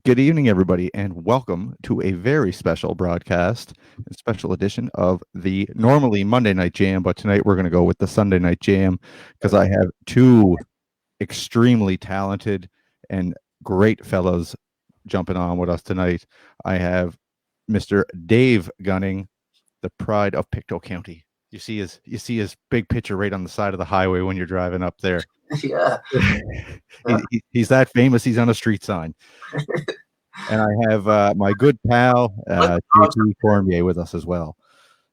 Good evening, everybody, and welcome to a very special broadcast, a special edition of the normally Monday Night Jam, but tonight we're going to go with the Sunday Night Jam because I have two extremely talented and great fellows jumping on with us tonight. I have Mr. Dave Gunning, the pride of Pictou County. You see his big picture right on the side of the highway when you're driving up there. Yeah. He's that famous. He's on a street sign. And I have my good pal JP Cormier with us as well.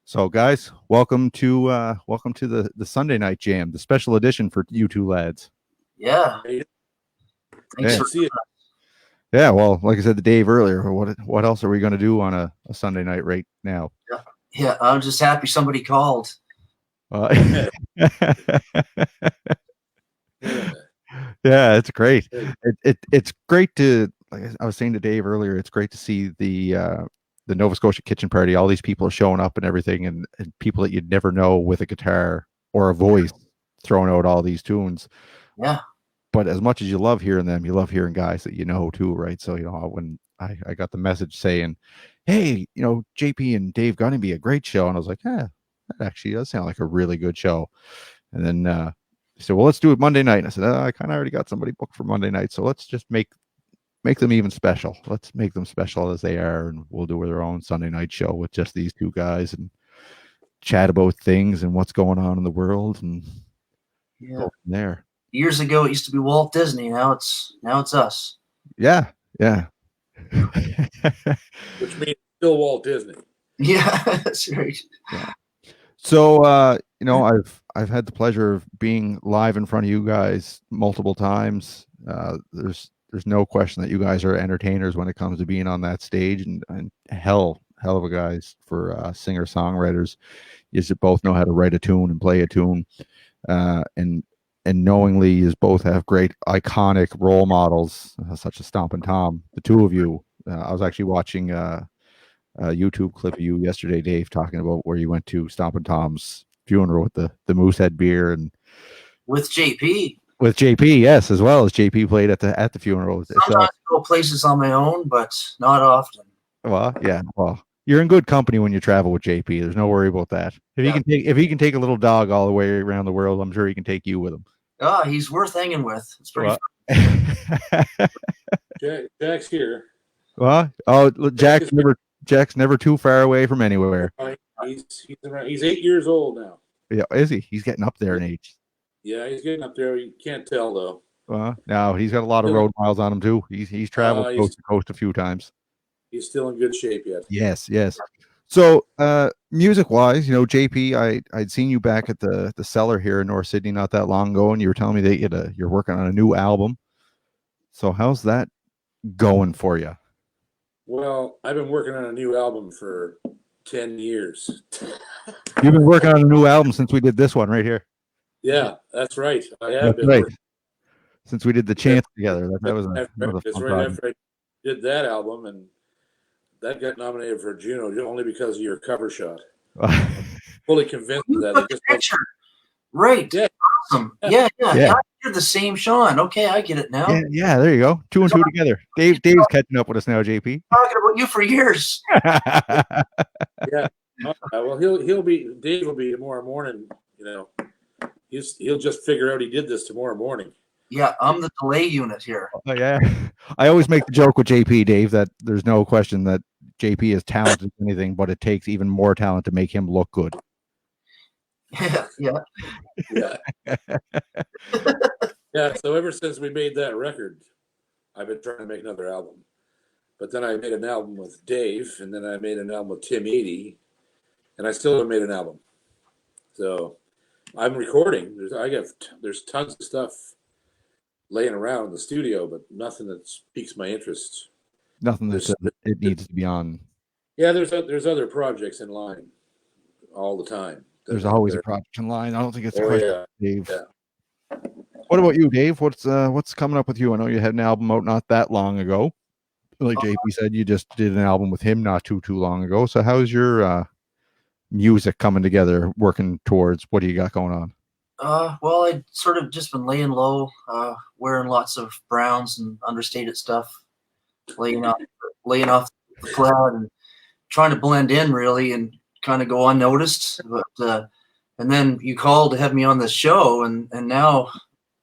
So, guys, welcome to the Sunday Night Jam, the special edition for you two lads. Yeah. Thanks for see it. Yeah, well, like I said to Dave earlier, what else are we going to do on a Sunday night right now? Yeah, I'm just happy somebody called. Yeah, it's great. It's great to, like I was saying to Dave earlier, it's great to see the Nova Scotia Kitchen Party. All these people are showing up and everything, and people that you'd never know with a guitar or a voice throwing out all these tunes. Yeah. But as much as you love hearing them, you love hearing guys that you know too, right? So, when I got the message saying, hey, JP and Dave Gunning be a great show. And I was like, yeah, that actually does sound like a really good show. And then he said, well, let's do it Monday night. And I said, I kind of already got somebody booked for Monday night. So let's just make them even special. Let's make them special as they are. And we'll do their own Sunday night show with just these two guys and chat about things and what's going on in the world and go from there. Years ago, it used to be Walt Disney. Now it's us. Yeah. Which means still Walt Disney. Yeah, that's right. Yeah. So I've had the pleasure of being live in front of you guys multiple times. There's no question that you guys are entertainers when it comes to being on that stage, and hell of a guys for singer songwriters. You both know how to write a tune and play a tune, and knowingly, you both have great iconic role models, such as Stompin' Tom. The two of you. I was actually watching a YouTube clip of you yesterday, Dave, talking about where you went to Stompin' Tom's funeral with the Moosehead beer and with JP. With JP, yes, as well as JP played at the funeral. Sometimes I go places on my own, but not often. Well, yeah. Well, you're in good company when you travel with JP. There's no worry about that. If he can take a little dog all the way around the world, I'm sure he can take you with him. Oh, he's worth hanging with. It's pretty fun. Jack's here. Well, Jack's never too far away from anywhere. He's 8 years old now. Yeah, is he? He's getting up there in age. Yeah, he's getting up there. You can't tell though. Well, no, he's got a lot of road miles on him too. He's traveled coast to coast a few times. He's still in good shape yet. Yes. So, music wise, JP, I'd seen you back at the Cellar here in North Sydney not that long ago, and you were telling me that you're working on a new album. So, how's that going for you? Well, I've been working on a new album for 10 years. You've been working on a new album since we did this one right here. Yeah, that's right. I have been. Right. Since we did the Chance together. That was right after I did that album, and that got nominated for a Juno only because of your cover shot. Fully convinced of that. Just picture. Right. Yeah. Awesome. Yeah. You're the same Sean. Okay, I get it now. Yeah, there you go. Two and two together. Dave's catching up with us now, JP. Talking about you for years. Yeah. Well, Dave will be tomorrow morning. He'll just figure out he did this tomorrow morning. Yeah, I'm the delay unit here. Oh, yeah. I always make the joke with JP, Dave, that there's no question that JP is talented in anything, but it takes even more talent to make him look good. Yeah. Yeah, so ever since we made that record, I've been trying to make another album. But then I made an album with Dave, and then I made an album with Tim Eady, and I still haven't made an album. So I'm recording. There's tons of stuff laying around in the studio, but nothing that piques my interest. Nothing that says it needs to be on. Yeah, there's other projects in line all the time. There's always a project in line. I don't think it's a question, Dave. Yeah. What about you, Dave? What's coming up with you? I know you had an album out not that long ago. Like JP said, you just did an album with him not too long ago. So how's your music coming together, working towards what do you got going on? Well, I'd sort of just been laying low, wearing lots of browns and understated stuff. laying off the cloud and trying to blend in really and kind of go unnoticed. But and then you called to have me on the show, and now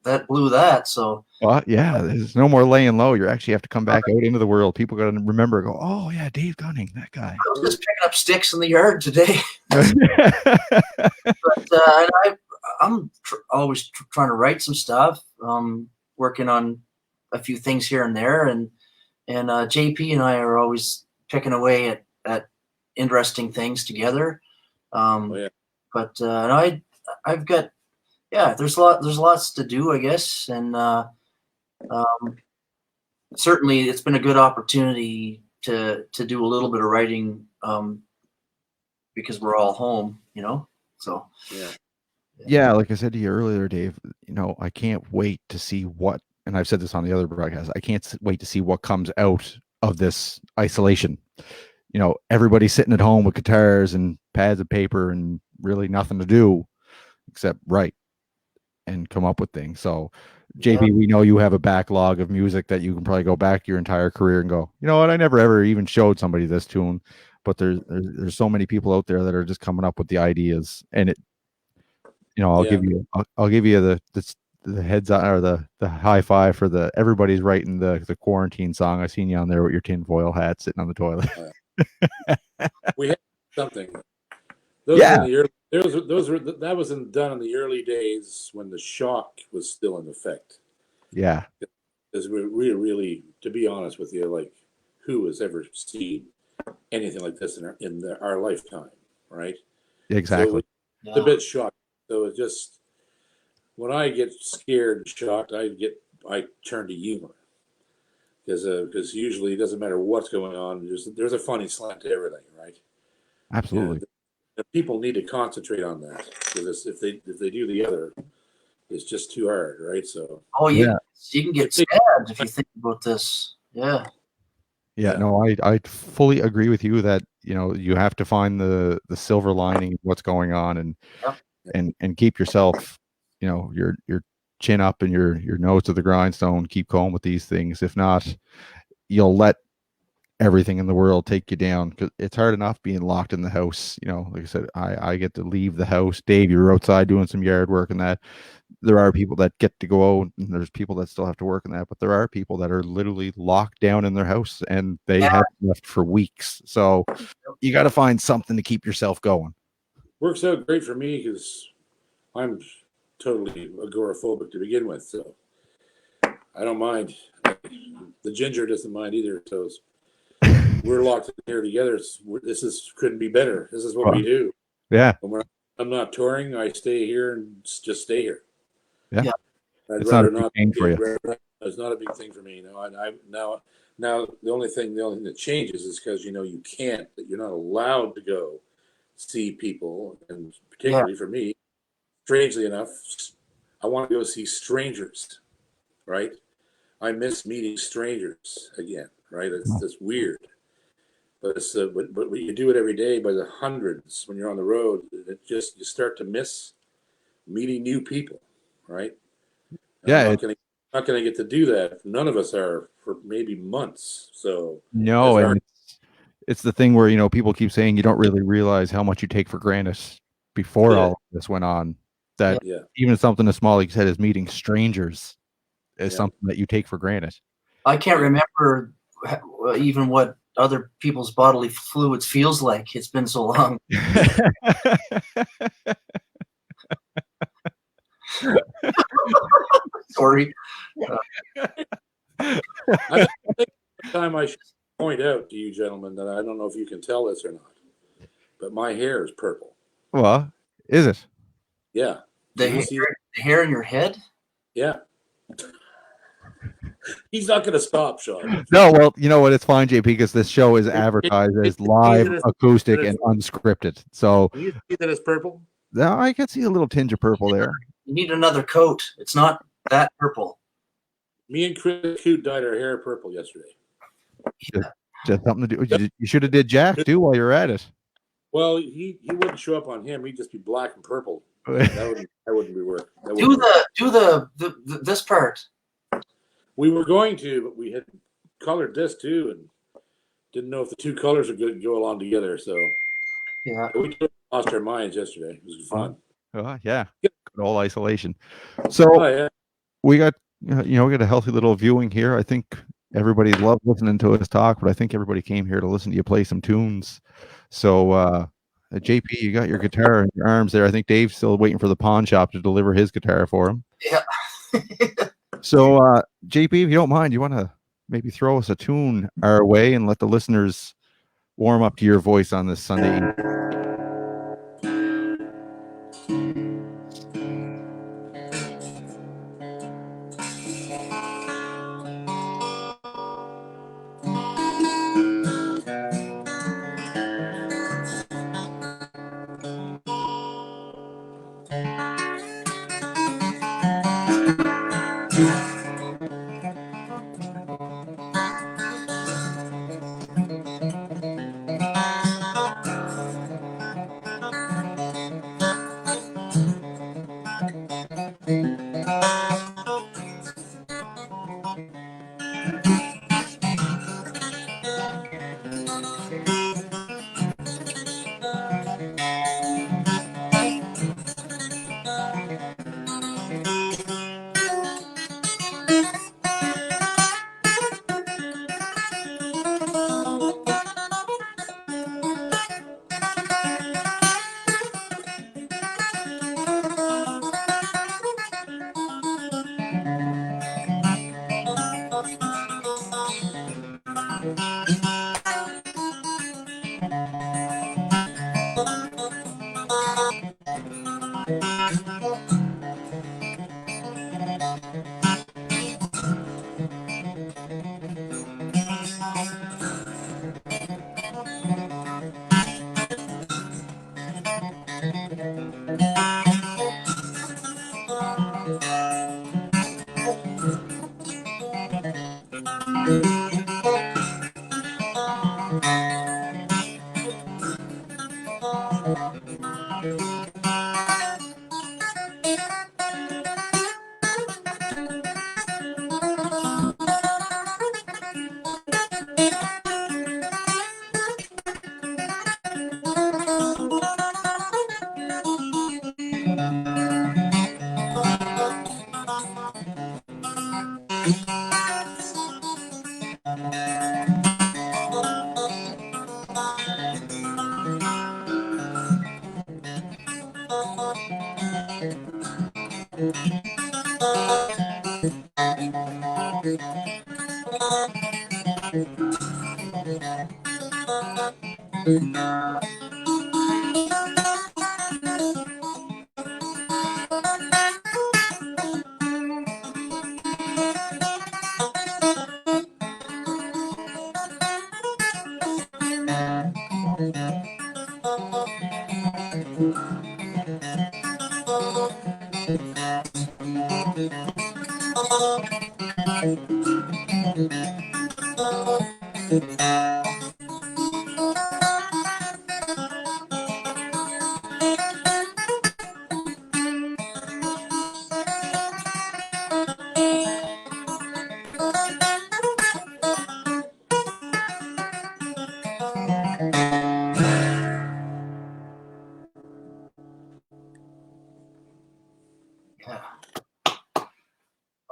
that blew that. So well, yeah, there's no more laying low. You actually have to come back out into the world. People got to remember, go, oh yeah, Dave Gunning, that guy. I was just picking up sticks in the yard today. But and I'm always trying to write some stuff. Working on a few things here and there, and JP and I are always picking away at interesting things together. But I've got there's lots to do, I guess, and certainly it's been a good opportunity to do a little bit of writing because we're all home, So yeah, like I said to you earlier, Dave, I can't wait to see what, and I've said this on the other broadcast, I can't wait to see what comes out of this isolation. Everybody's sitting at home with guitars and pads of paper and really nothing to do except write and come up with things. So JP, we know you have a backlog of music that you can probably go back your entire career and go, you know what, I never ever even showed somebody this tune, but there's so many people out there that are just coming up with the ideas, and it, I'll give you the heads on, or the high five for everybody's writing the quarantine song. I seen you on there with your tinfoil hat sitting on the toilet. We had something. That was done in the early days when the shock was still in effect. Yeah. Because we really, to be honest with you, like, who has ever seen anything like this in our lifetime, right? Exactly. So it's a bit shocked. So it just, when I get scared and shocked, I turn to humor, because usually it doesn't matter what's going on. There's a funny slant to everything, right? Absolutely. And people need to concentrate on that, because if they do the other, it's just too hard, right? So you can get sad if you think about this. Yeah. No, I fully agree with you that you have to find the silver lining of what's going on, and keep yourself, your chin up and your nose to the grindstone. Keep going with these things. If not, you'll let everything in the world take you down, because it's hard enough being locked in the house. Like I said, I get to leave the house. Dave, you're outside doing some yard work, and that there are people that get to go out, and there's people that still have to work in that, but there are people that are literally locked down in their house, and they haven't left for weeks. So you got to find something to keep yourself going. Works out great for me because I'm totally agoraphobic to begin with, so I don't mind. The ginger doesn't mind either, so we're locked in here together. Couldn't be better. This is what we do. Yeah. When I'm not touring, I stay here and just stay here. Yeah. I'd it's rather not a big thing for you. It's not a big thing for me. Now the only thing that changes is because you're not allowed to go see people, and particularly for me, strangely enough, I want to go see strangers, right? I miss meeting strangers again, right? It's weird. But but you do it every day by the hundreds when you're on the road. You start to miss meeting new people, right? Yeah, not going to get to do that. None of us are for maybe months. So no, and it's the thing where people keep saying you don't really realize how much you take for granted before all of this went on. That even something as small, like you said, as meeting strangers is something that you take for granted. I can't remember even what other people's bodily fluids feels like. It's been so long. Sorry. I think the time I should point out to you gentlemen that I don't know if you can tell this or not, but my hair is purple. Well, is it? Yeah. The hair in your head? Yeah. He's not going to stop, Sean. No, well, you know what? It's fine, JP, because this show is advertised as live, acoustic, and unscripted. So you see that it's purple? No, I can see a little tinge of purple there. You need another coat. It's not that purple. Me and Chris Coote dyed our hair purple yesterday. Just something to do. You should have did Jack too while you're at it. Well, he wouldn't show up on him. He'd just be black and purple. That wouldn't be work. Do the this part. We were going to, but we had colored disc too, and didn't know if the two colors are good to go along together. So Yeah. we lost our minds yesterday. It was fun. Yeah, good old isolation. So Oh yeah. we got we got a healthy little viewing here. I think everybody loved listening to us talk, but I think everybody came here to listen to you play some tunes. So JP, you got your guitar in your arms there. I think Dave's still waiting for the pawn shop to deliver his guitar for him. Yeah. So JP, if you don't mind, you want to maybe throw us a tune our way and let the listeners warm up to your voice on this Sunday evening.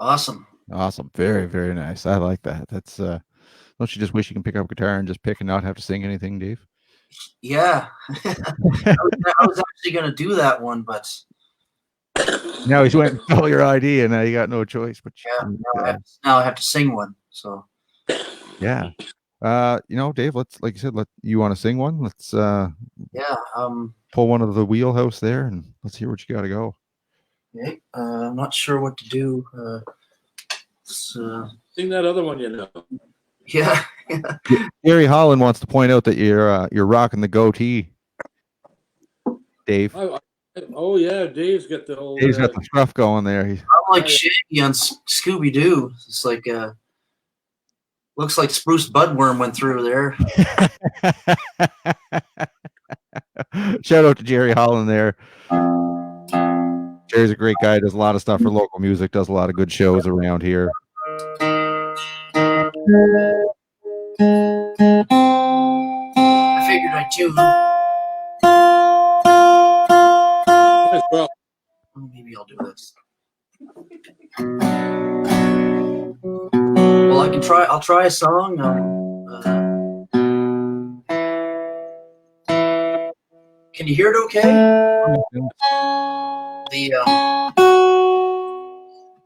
Awesome. Awesome. Very, very nice. I like that. That's don't you just wish you can pick up a guitar and just pick and not have to sing anything, Dave? Yeah. I was actually going to do that one, but Now he's went and stole your ID and now you got no choice. But now I have to sing one. So yeah. Dave, let's, like you said, you want to sing one? Let's yeah. pull one of the wheelhouse there and let's hear what you got to go. Okay. I'm not sure what to do. Sing that other one, Yeah. Gary Holland wants to point out that you're rocking the goatee, Dave. Oh yeah, Dave's got the old. Dave's got the scruff going there. I'm like Shaggy on Scooby Doo. It's like looks like Spruce Budworm went through there. Shout out to Jerry Holland there. Jerry's a great guy. Does a lot of stuff for local music. Does a lot of good shows around here. I figured I'd tune. Well, Maybe I'll do this. Well, I can try. I'll try a song. Can you hear it okay?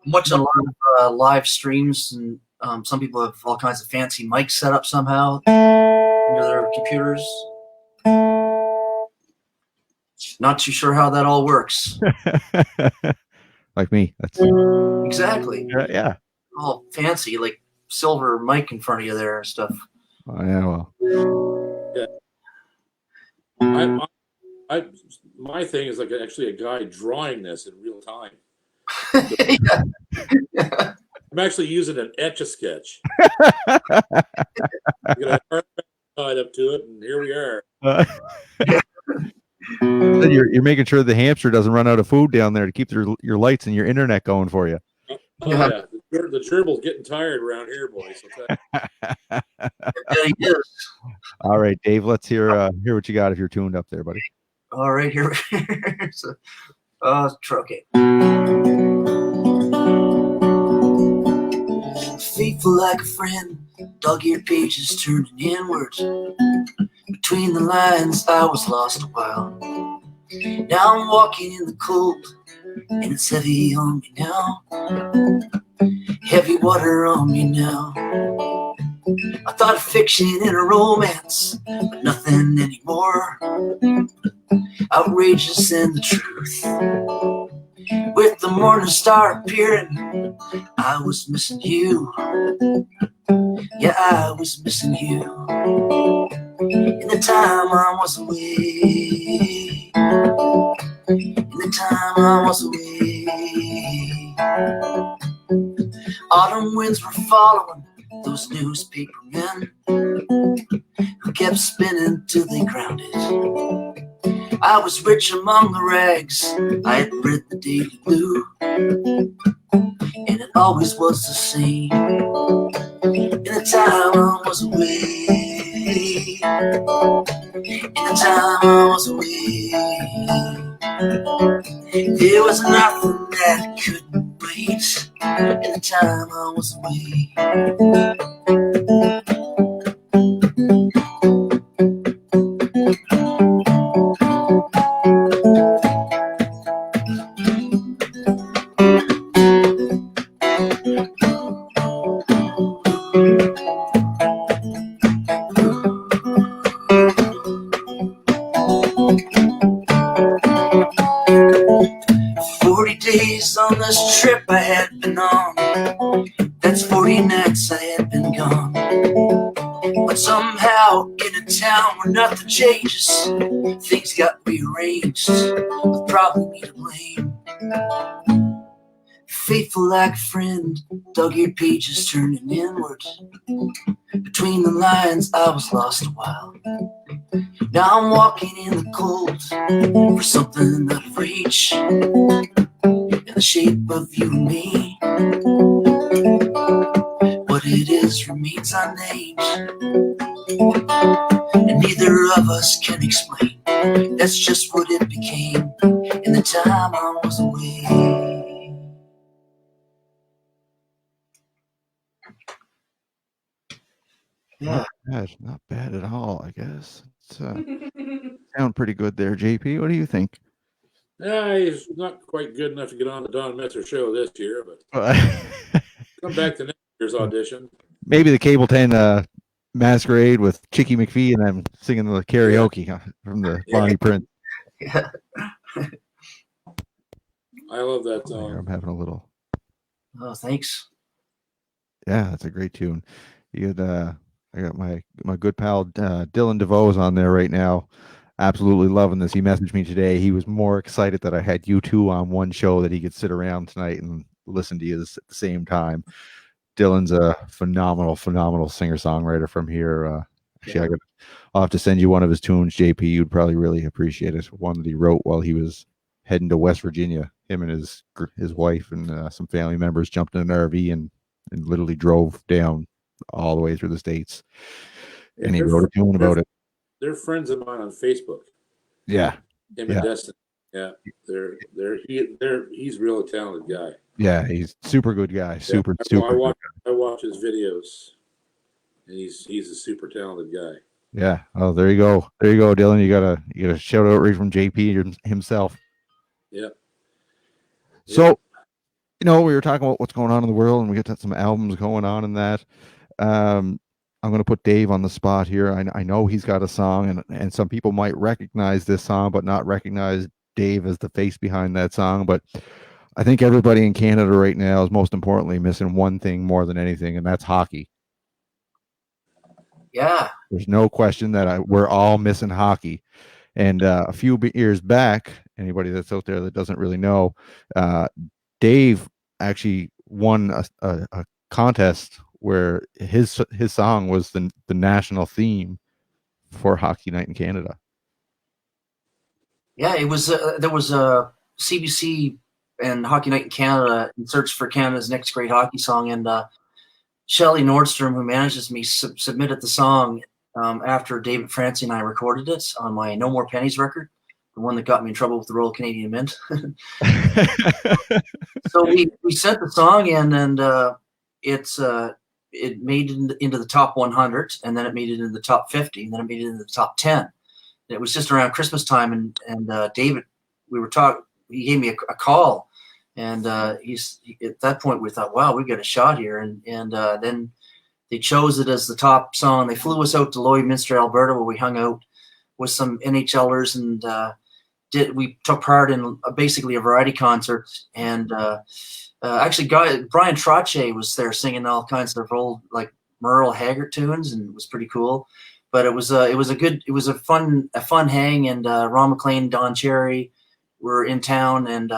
I'm watching a lot of live streams, and some people have all kinds of fancy mics set up somehow into their computers. Not too sure how that all works. Like me. That's exactly. yeah. All fancy, like silver mic in front of you there and stuff. Oh, yeah, well. Yeah. My thing is like actually a guy drawing this in real time. I'm actually using an Etch-a-Sketch. You got a tied up to it, and here we are. You're making sure the hamster doesn't run out of food down there to keep your lights and your internet going for you. Oh yeah, the gerbil's getting tired around here, boys. He is. All right, Dave. Let's hear what you got if you're tuned up there, buddy. All right, here. So, okay. Faithful like a friend, dog-eared pages turning inward. Between the lines, I was lost a while. Now I'm walking in the cold, and it's heavy on me now. Heavy water on me now. I thought of fiction and a romance, but nothing anymore. Outrageous and the truth. With the morning star appearing, I was missing you. Yeah, I was missing you. In the time I was away. In the time I was away. Autumn winds were following those newspaper men who kept spinning till they grounded. I was rich among the rags. I had read the Daily Blue, and it always was the same. In the time I was away. In the time I was away. There was nothing that couldn't wait. In the time I was away. 40 days on this trip I had been on. That's 40 nights I had been gone. But somehow in a town where nothing changes, things got rearranged, with probably me to blame. Faithful like a friend, dog-eared pages turning inward. Between the lines I was lost a while. Now I'm walking in the cold for something out of reach, in the shape of you and me. What it is remains unnamed, and neither of us can explain. That's just what it became in the time I was away. Yeah, Not bad at all, I guess. It's sound pretty good there, JP. What do you think? Yeah, he's not quite good enough to get on the Don Metzer show this year, but come back to next year's audition. Maybe the Cable 10 masquerade with Chicky McPhee and them singing the karaoke from the Bonnie Prince. Yeah. I love that song. I'm having a little. Oh, thanks. Yeah, that's a great tune. You had I got my good pal Dylan DeVoe's on there right now. Absolutely loving this. He messaged me today. He was more excited that I had you two on one show that he could sit around tonight and listen to you at the same time. Dylan's a phenomenal singer-songwriter from here. Actually, I'll have to send you one of his tunes, JP. You'd probably really appreciate it. One that he wrote while he was heading to West Virginia. Him and his wife and some family members jumped in an RV and literally drove down all the way through the States. Yeah, And he wrote a tune about it. They're friends of mine on Facebook. Yeah. Him Yeah. and Destin. Yeah, he's a really talented guy. Yeah, he's super good guy. Super. I watch his videos, and he's a super talented guy. Yeah. Oh, there you go. There you go, Dylan. You got a shout out right from JP himself. Yeah. So, we were talking about what's going on in the world, and we got some albums going on in that. I'm going to put Dave on the spot here. I know he's got a song, and some people might recognize this song, but not recognize Dave as the face behind that song. But I think everybody in Canada right now is most importantly missing one thing more than anything, and that's hockey. Yeah. There's no question that we're all missing hockey. And a few years back, anybody that's out there that doesn't really know, Dave actually won a contest where his song was the national theme for Hockey Night in Canada. Yeah, it was there was a CBC and Hockey Night in Canada in search for Canada's next great hockey song, and Shelley Nordstrom, who manages me, submitted the song after David Francie and I recorded it on my No More Pennies record, the one that got me in trouble with the Royal Canadian Mint. So we sent the song in, and it made it into the top 100, and then it made it into the top 50, and then it made it into the top 10. It was just around Christmas time, and David, we were talking. He gave me a call, and he's at that point we thought, wow, we've got a shot here, and then they chose it as the top song. They flew us out to Lloydminster, Alberta, where we hung out with some NHLers, and we took part in basically a variety concert, and actually, Brian Trottier was there singing all kinds of old like Merle Haggard tunes, and it was pretty cool. But it was a fun hang, and Ron McLean, Don Cherry were in town, and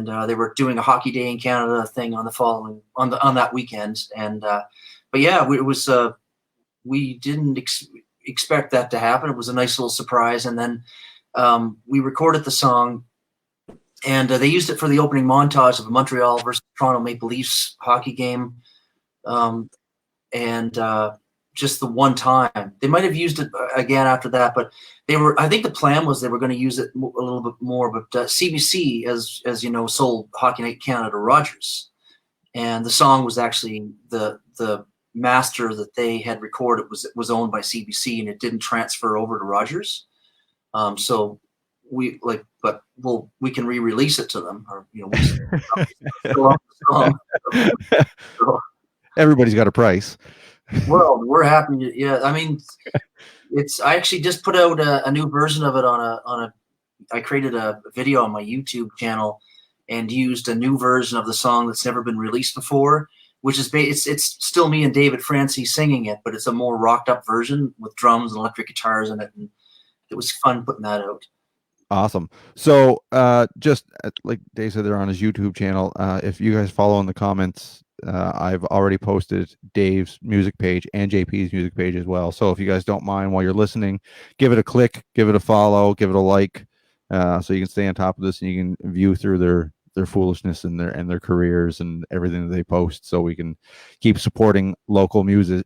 they were doing a Hockey Day in Canada thing on that weekend, and but yeah, we didn't expect that to happen. It was a nice little surprise, and then we recorded the song, and they used it for the opening montage of a Montreal versus Toronto Maple Leafs hockey game, and just the one time. They might have used it again after that, but I think the plan was they were going to use it a little bit more, but CBC, as you know, sold Hockey Night Canada to Rogers, and the song was actually the master that they had recorded was owned by CBC, and it didn't transfer over to Rogers. So we can re-release it to them, or still song. So, everybody's got a price. Well, we're happy. Yeah, I mean, I actually just put out a new version of it I created a video on my YouTube channel and used a new version of the song that's never been released before, which is it's still me and David Francie singing it, but it's a more rocked up version with drums and electric guitars in it, and it was fun putting that out. Awesome. So just like Dave said, they're on his YouTube channel. If you guys follow in the comments, I've already posted Dave's music page and JP's music page as well. So if you guys don't mind, while you're listening, give it a click, give it a follow, give it a like, so you can stay on top of this and you can view through their foolishness and their careers and everything that they post, so we can keep supporting local music.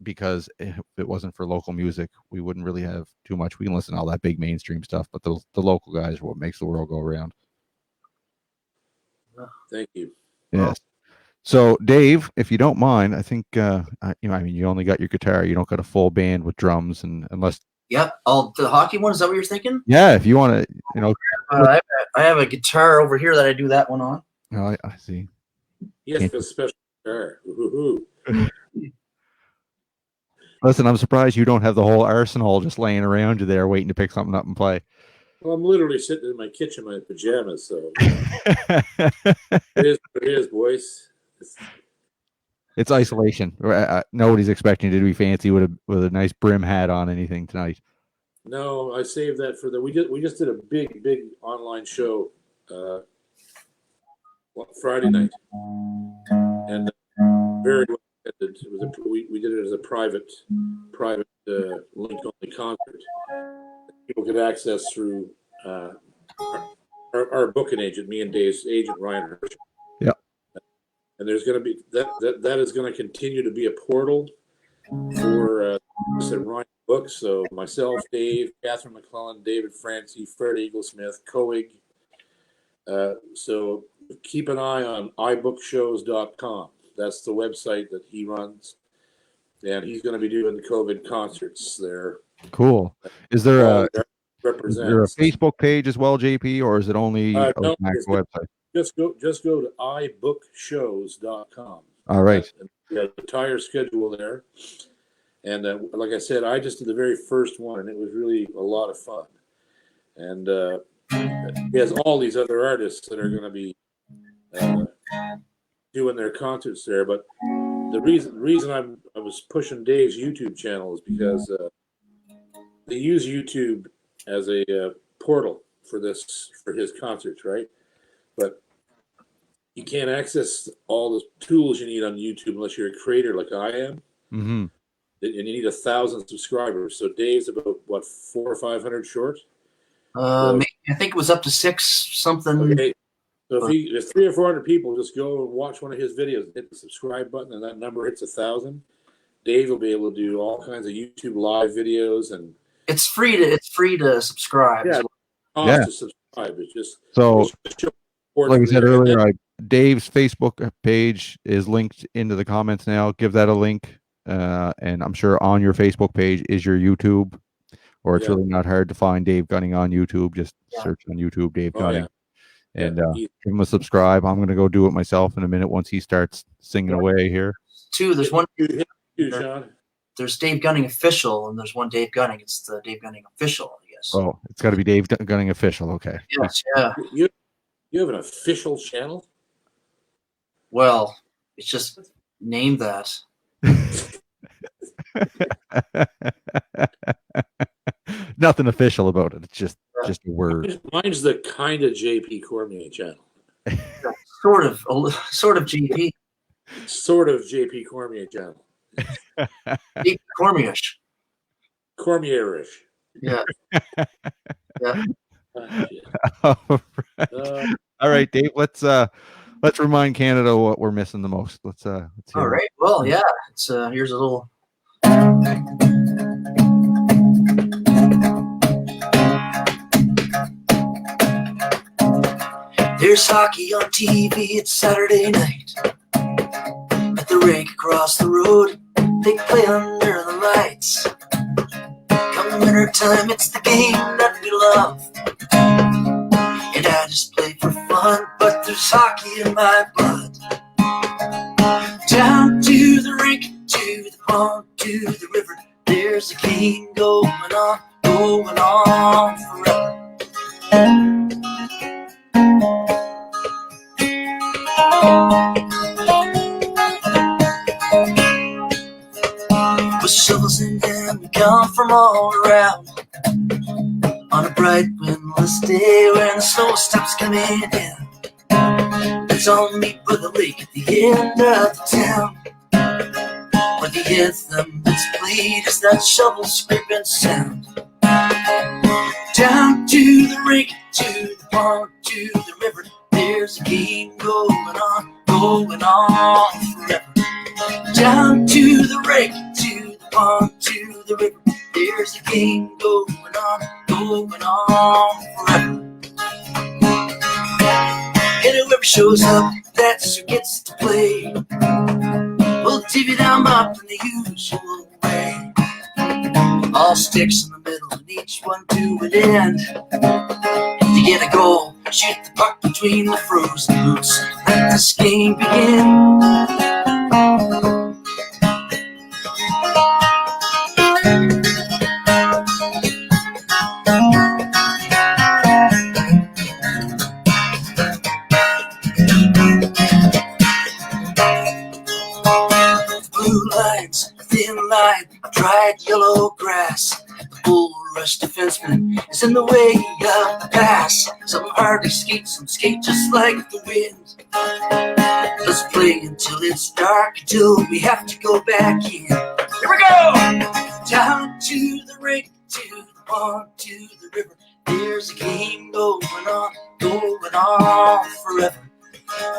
Because if it wasn't for local music, we wouldn't really have too much. We can listen to all that big mainstream stuff, but the local guys are what makes the world go around. Thank you. Yes. So Dave, if you don't mind, I think you only got your guitar. You don't got a full band with drums, and unless Yep. The hockey one, is that what you're thinking? Yeah, if you want to, I have a guitar over here that I do that one on. Oh, I see. Yes, for special guitar. Listen, I'm surprised you don't have the whole arsenal just laying around you there waiting to pick something up and play. Well, I'm literally sitting in my kitchen in my pajamas, so it is what it is, boys. It's isolation. Nobody's expecting you to be fancy with a nice brim hat on anything tonight. No, I saved that for we just did a big online show Friday night, and very well attended. It was we did it as a private link only concert. People could access through our booking agent, me and Dave's agent, Ryan Hirsch. Yeah. and there's going to be that is going to continue to be a portal for Ryan books. So myself, Dave, Catherine McClellan, David Francie, Fred Eaglesmith, Coig. So keep an eye on ibookshows.com. That's the website that he runs, and he's going to be doing the COVID concerts there. Cool. Is there a represents Facebook page as well, JP, or is it only a website? Just go to ibookshows.com. All right. The entire schedule there. And like I said, I just did the very first one, and it was really a lot of fun. And he has all these other artists that are going to be doing their concerts there. But the reason I was pushing Dave's YouTube channel is because they use YouTube as a portal for his concerts, right? But you can't access all the tools you need on YouTube unless you're a creator like I am. Mm-hmm. And you need 1,000 subscribers. So Dave's about, what, 400 or 500 short? Maybe, I think it was up to 6 something. Okay. So if 300 or 400 people just go and watch one of his videos, hit the subscribe button, and that number hits 1,000, Dave will be able to do all kinds of YouTube live videos, and it's free to subscribe. Yeah, yeah. To subscribe. It's just so. Like I said earlier, Dave's Facebook page is linked into the comments now. Give that a link, and I'm sure on your Facebook page is your YouTube, or it's really not hard to find Dave Gunning on YouTube. Just search on YouTube Dave Gunning, and give him a subscribe. I'm going to go do it myself in a minute once he starts singing away here. There's one. Sean. There's Dave Gunning Official, and there's one Dave Gunning. It's the Dave Gunning Official, I guess. Oh, it's got to be Dave Gunning Official. Okay. Yes, yeah. You have an official channel? Well, it's just named that. Nothing official about it. It's just a word. Mine's the kind of JP Cormier channel. Sort of JP. Sort of JP Cormier channel. Cormier-ish. Cormier-ish. Yeah. Yeah. All right, Dave. Let's remind Canada what we're missing the most. Let's hear all right. Well, yeah. It's here's a little. There's hockey on TV. It's Saturday night at the rink across the road. They play under the lights. Come winter time, it's the game that we love. And I just play for fun, but there's hockey in my blood. Down to the rink, to the pond, to the river, there's a game going on forever. With shovels in hand, we come from all around. On a bright windless day when the snow stops coming in, let's all meet by the lake at the end of the town, where the anthem that's played is that shovel scraping sound. Down to the rink, to the pond, to the river, there's a game going on forever. Down to the rink, to the pond, to the river, there's a game going on forever. And whoever shows up, that's who gets to play. We'll divvy them up in the usual way. All sticks in the middle and each one to an end. To get a goal, shoot the puck between the frozen boots. Let this game begin. Thin line of dried yellow grass. The bull rush defenseman is in the way of the pass. Some hardly skate, some skate just like the wind. Let's play until it's dark, until we have to go back in. Here we go! Down to the rink, to the pond, to the river, there's a game going on forever.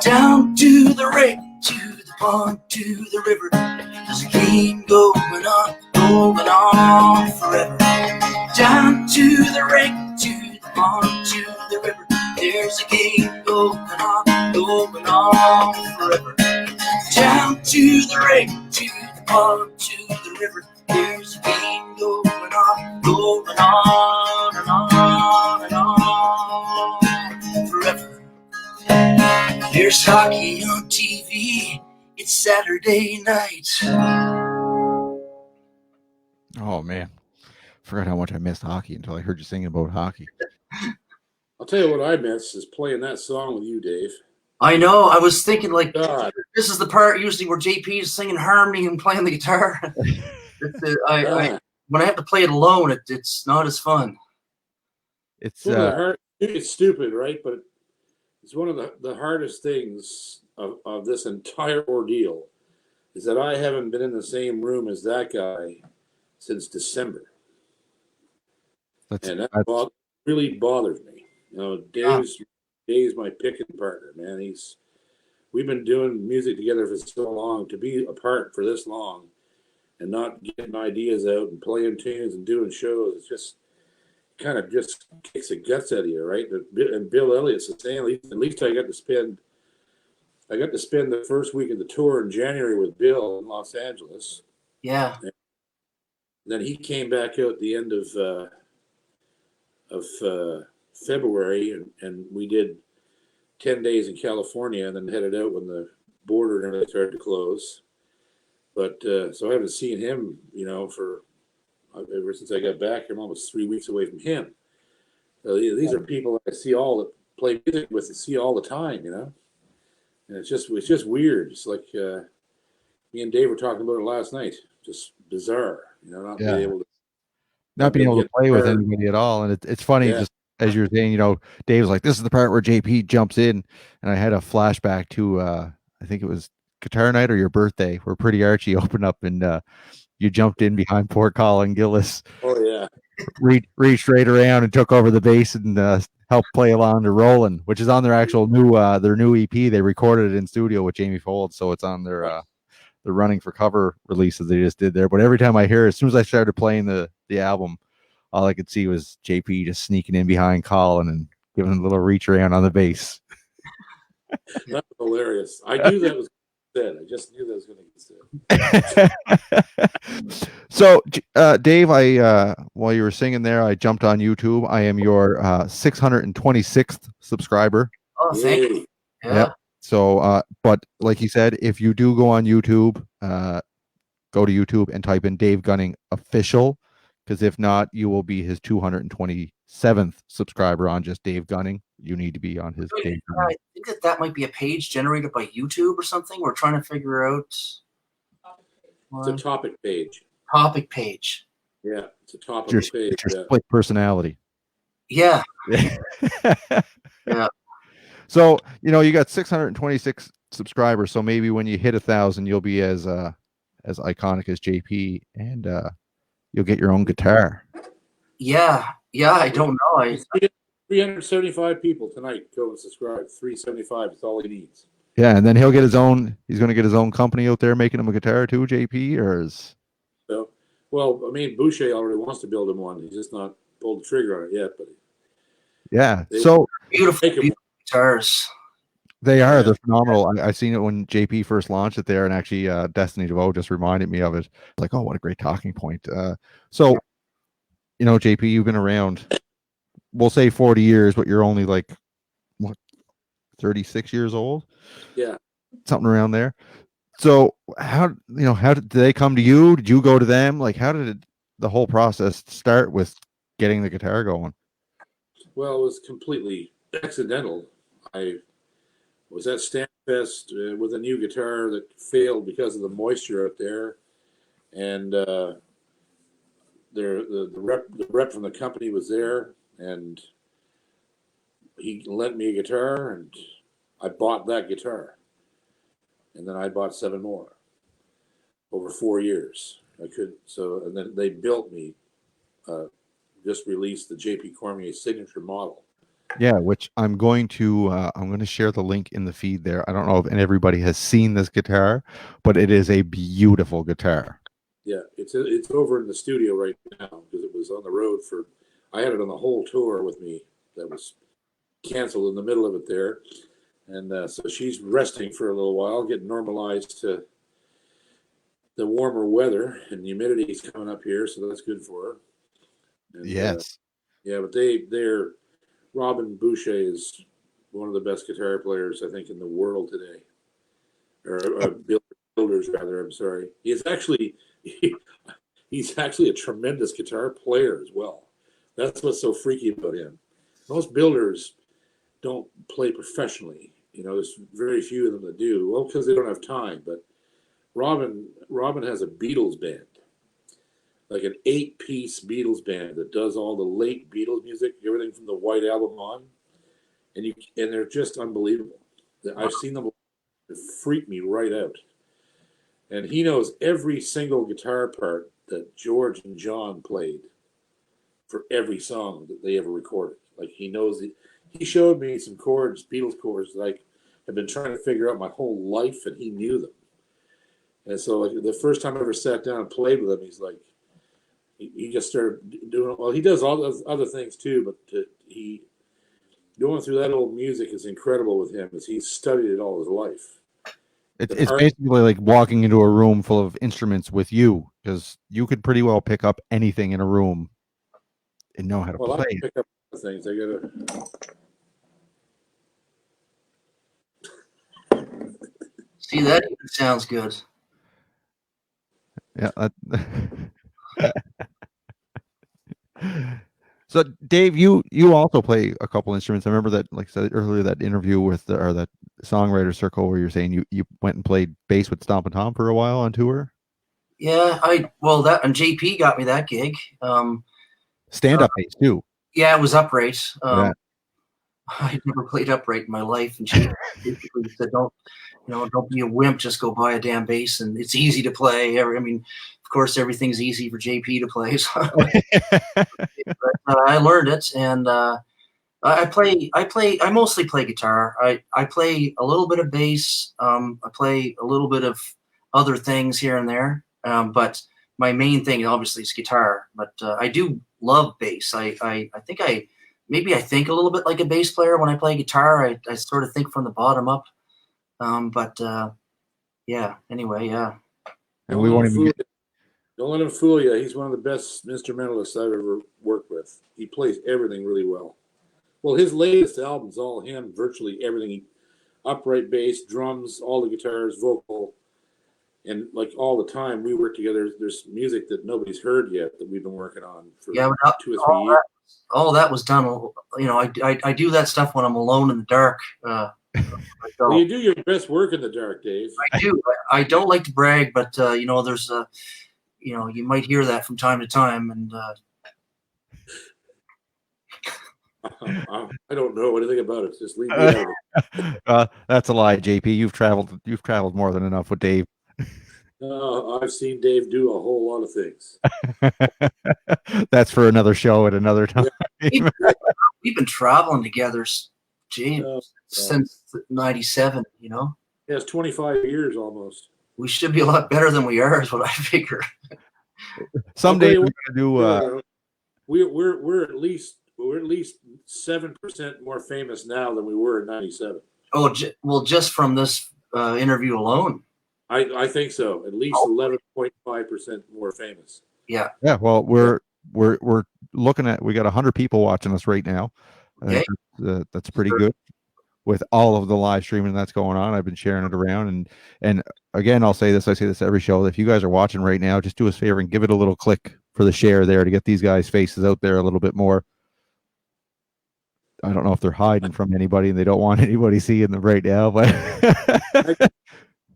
Down to the rink, to onto the river. There's a game going on forever. Down to the rig, to the pond, to the river. There's a game going on forever. Down to the rig, to the pond, to the river. There's a game going on and on and on forever. There's hockey on TV. It's Saturday night. Oh man, forgot how much I missed hockey until I heard you singing about hockey. I'll tell you what I miss is playing that song with you, Dave. I know. I was thinking, like, God. this is the part usually where JP is singing harmony and playing the guitar. When I have to play it alone, it's not as fun. It's it's stupid, right? But it's one of the hardest things of this entire ordeal is that I haven't been in the same room as that guy since December. And that really bothers me. You know, Dave's my picking partner, man. We've been doing music together for so long. To be apart for this long and not getting ideas out and playing tunes and doing shows, it's just kind of just kicks the guts out of you, right? And Bill Elliott's the same. At least I got to spend the first week of the tour in January with Bill in Los Angeles. Yeah. And then he came back out at the end of February, and we did 10 days in California, and then headed out when the border and everything started to close. But so I haven't seen him, for ever since I got back. I'm almost 3 weeks away from him. So these are people I see play music with, see all the time, And it's just weird. It's like me and Dave were talking about it last night. Just bizarre, not being able to play with anybody at all. And it's funny, just as you're saying, Dave's like, this is the part where JP jumps in, and I had a flashback to I think it was Guitar Night or your birthday, where Pretty Archie opened up and you jumped in behind poor Colin Gillis. Oh yeah, reached right around and took over the bass and helped play along to Rollin', which is on their actual new EP. They recorded it in studio with Jamie Fold, so it's on their Running for Cover releases they just did there. But every time I hear it, as soon as I started playing the album, all I could see was JP just sneaking in behind Colin and giving a little reach around on the bass. That's hilarious. I knew that was said. I just knew that was going to get said. So, Dave, while you were singing there, I jumped on YouTube. I am your 626th subscriber. Oh, thank you. Yeah. Yep. So, but like you said, if you do go on YouTube, go to YouTube and type in Dave Gunning Official, because if not, you will be his 227th subscriber on just Dave Gunning. You need to be on his Dave Gunning. I think that might be a page generated by YouTube or something. We're trying to figure out. It's a topic page. Topic page. Yeah, it's a topic page. It's your split personality. Yeah. Yeah. So, you got 626 subscribers. So maybe when you hit 1,000, you'll be as iconic as JP, and you'll get your own guitar. Yeah. I don't know. 375 people tonight go and subscribe. 375 is all he needs. Yeah, and then he'll get his own. He's going to get his own company out there making him a guitar too, JP, or is? So, well, I mean, Boucher already wants to build him one. He's just not pulled the trigger on it yet. But yeah, so beautiful guitars. They are. They're phenomenal. I seen it when JP first launched it there, and actually Destiny DeVoe just reminded me of it. Like, oh, what a great talking point. So, JP, you've been around, we'll say 40 years, but you're only like, what, 36 years old? Yeah. Something around there. So how did they come to you? Did you go to them? Like, how did the whole process start with getting the guitar going? Well, it was completely accidental. I was at Stampfest with a new guitar that failed because of the moisture out there, and the rep from the company was there, and he lent me a guitar, and I bought that guitar, and then I bought 7 more over 4 years. And then they built me, just released the JP Cormier signature model, Yeah, which I'm going to share the link in the feed there. I don't know if everybody has seen this guitar, but it is a beautiful guitar. Yeah, it's over in the studio right now because it was on the road for. I had it on the whole tour with me. That was canceled in the middle of it there, and so she's resting for a little while, getting normalized to the warmer weather, and humidity is coming up here, so that's good for her. And Yes. yeah, but they're Robin Boucher is one of the best guitar players I think in the world today, or builders rather. I'm sorry. He's actually a tremendous guitar player as well. That's what's so freaky about him. Most builders don't play professionally. You know, there's very few of them that do. Well, because they don't have time. But Robin has a Beatles band, like an 8-piece Beatles band that does all the late Beatles music, everything from the White Album on, and they're just unbelievable. I've seen them freak me right out. And he knows every single guitar part that George and John played for every song that they ever recorded. Like he knows he showed me some chords, Beatles chords, that I have been trying to figure out my whole life, and he knew them. And so, like the first time I ever sat down and played with him, he's like, he just started doing. Well, he does all those other things too, but he going through that old music is incredible with him, as he's studied it all his life. It's basically like walking into a room full of instruments with you, because you could pretty well pick up anything in a room and know how to Well, I play can it. pick up things. I gotta. See, that even sounds good. Yeah. So, Dave, you also play a couple instruments. I remember that, like I said earlier, that interview with or that songwriter circle where you're saying you went and played bass with Stompin' Tom for a while on tour. Yeah, that and JP got me that gig. Stand up bass too. Yeah, it was upright. Yeah. I'd never played upright in my life, and she basically said, don't be a wimp. Just go buy a damn bass, and it's easy to play. I mean, of course, everything's easy for JP to play. So I learned it, and I mostly play guitar. I play a little bit of bass. I play a little bit of other things here and there. But my main thing obviously is guitar. But I do love bass. I think I think a little bit like a bass player when I play guitar. I sort of think from the bottom up. But yeah. Anyway, yeah. And we won't even get. Don't let him fool you. He's one of the best instrumentalists I've ever worked with. He plays everything really well. Well, his latest album's all him, virtually everything. Upright bass, drums, all the guitars, vocal, and like all the time we work together. There's music that nobody's heard yet that we've been working on for 2 or 3 years. All that was done. I do that stuff when I'm alone in the dark. Well, you do your best work in the dark, Dave. I do. I don't like to brag, but there's you might hear that from time to time, and I don't know anything about it. Just leave me out. That's a lie, JP. You've traveled more than enough with Dave. I've seen Dave do a whole lot of things. That's for another show at another time. Yeah. We've been traveling together, James, since '97. Yeah, it's 25 years almost. We should be a lot better than we are, is what I figure. Someday we're gonna do. We're at least 7% more famous now than we were in '97. Oh, well, just from this interview alone. I think so. At least 11.5% more famous. Yeah. Yeah. Well, we're looking at. We got 100 people watching us right now. Okay. That's pretty good. With all of the live streaming that's going on, I've been sharing it around, and again, I say this every show. If you guys are watching right now, just do us a favor and give it a little click for the share there to get these guys' faces out there a little bit more. I don't know if they're hiding from anybody and they don't want anybody seeing them right now, but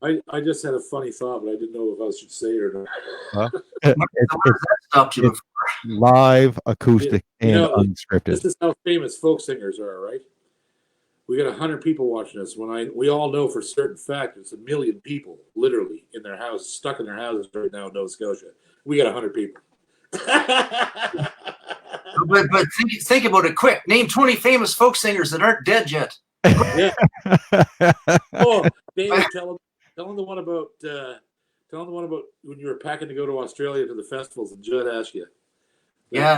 I just had a funny thought, but I didn't know if I should say it or not. It's live, acoustic, and unscripted. This is how famous folk singers are, right? We got 100 people watching us. We all know for certain fact it's 1 million people literally in their houses, stuck in their houses right now in Nova Scotia. We got 100 people. But think about it quick. Name 20 famous folk singers that aren't dead yet. Yeah. Oh, Dave, tell them the one about when you were packing to go to Australia to the festivals and Judd asked you. Yeah,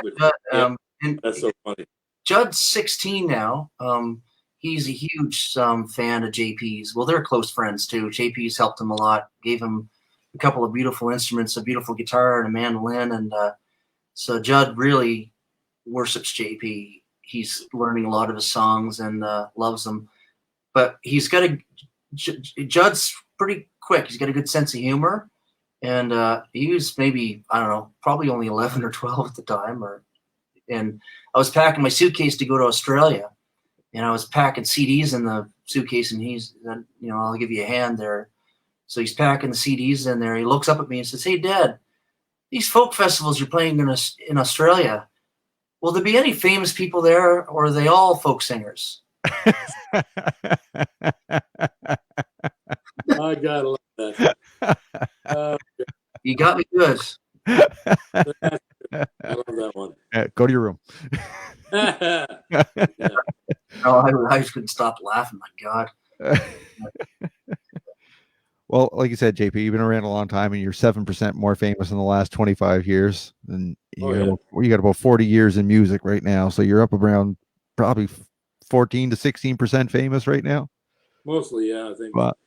That's so funny. Judd's 16 now. He's a huge fan of JP's. Well, they're close friends too. JP's helped him a lot, gave him a couple of beautiful instruments, a beautiful guitar and a mandolin. And so Judd really worships JP. He's learning a lot of his songs and loves them. But Judd's pretty quick. He's got a good sense of humor. And he was maybe, I don't know, probably only 11 or 12 at the time. And I was packing my suitcase to go to Australia. And I was packing CDs in the suitcase, and he's, I'll give you a hand there. So he's packing the CDs in there. He looks up at me and says, "Hey, Dad, these folk festivals you're playing in Australia, will there be any famous people there, or are they all folk singers?" I gotta love that. You got me good. I love that one. Go to your room. Yeah. No, I just couldn't stop laughing. My God. Well, like you said, JP, you've been around a long time, and you're 7% more famous in the last 25 years. And you got about 40 years in music right now, so you're up around probably 14 to 16% famous right now. Mostly, yeah, I think. But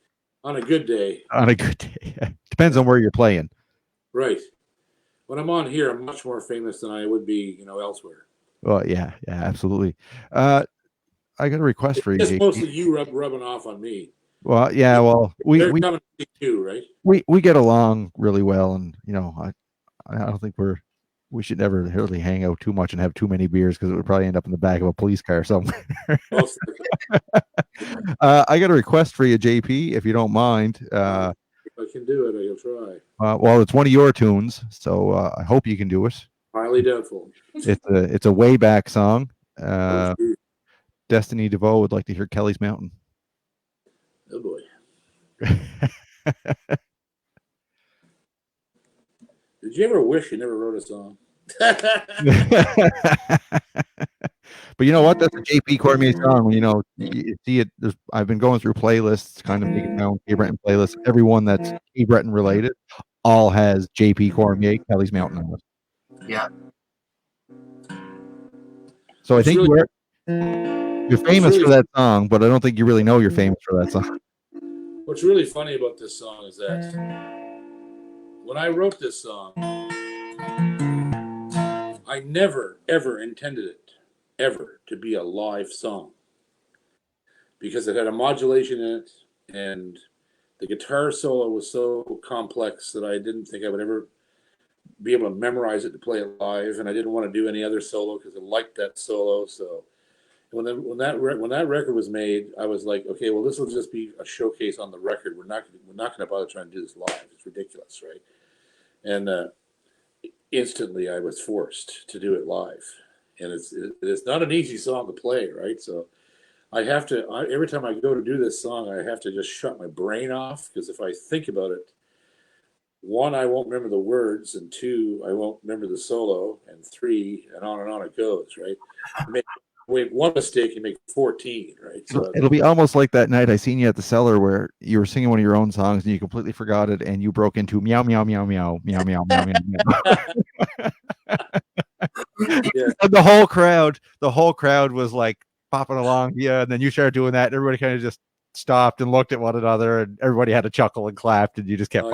on a good day. On a good day. Depends on where you're playing. Right. When I'm on here, I'm much more famous than I would be, elsewhere. Well, yeah, absolutely. I got a request for you. It's mostly you rubbing off on me. Well, yeah, well, we coming to see you, right? We get along really well, and I don't think we should never really hang out too much and have too many beers, because it would probably end up in the back of a police car somewhere. I got a request for you, JP, if you don't mind. If I can do it, I'll try. Well, it's one of your tunes, so I hope you can do it. Highly doubtful. It's a way back song. Destiny DeVoe would like to hear Kelly's Mountain. Oh boy. Did you ever wish you never wrote a song? But you know what? That's a JP Cormier song. You see it. I've been going through playlists, kind of making my own Cape Breton playlists. Everyone that's Cape Breton related all has JP Cormier, Kelly's Mountain on it. Yeah. So I think you're famous for that song, but I don't think you really know you're famous for that song. What's really funny about this song is that when I wrote this song, I never, ever intended it ever to be a live song, because it had a modulation in it, and the guitar solo was so complex that I didn't think I would ever be able to memorize it to play it live, and I didn't want to do any other solo because I liked that solo. So when that record was made, I was like, okay, well, this will just be a showcase on the record. We're not going to bother trying to do this live. It's ridiculous, right? And instantly, I was forced to do it live, and it's not an easy song to play, right? So I have to every time I go to do this song, I have to just shut my brain off, because if I think about it, one, I won't remember the words, and two, I won't remember the solo, and three, and on it goes, right? Make one mistake, you make 14, right? So it'll be almost like that night I seen you at the cellar where you were singing one of your own songs and you completely forgot it, and you broke into meow meow meow meow meow meow meow meow. Yeah. And the whole crowd was like popping along, yeah, and then you started doing that, and everybody kind of just stopped and looked at one another, and everybody had a chuckle and clapped, and you just kept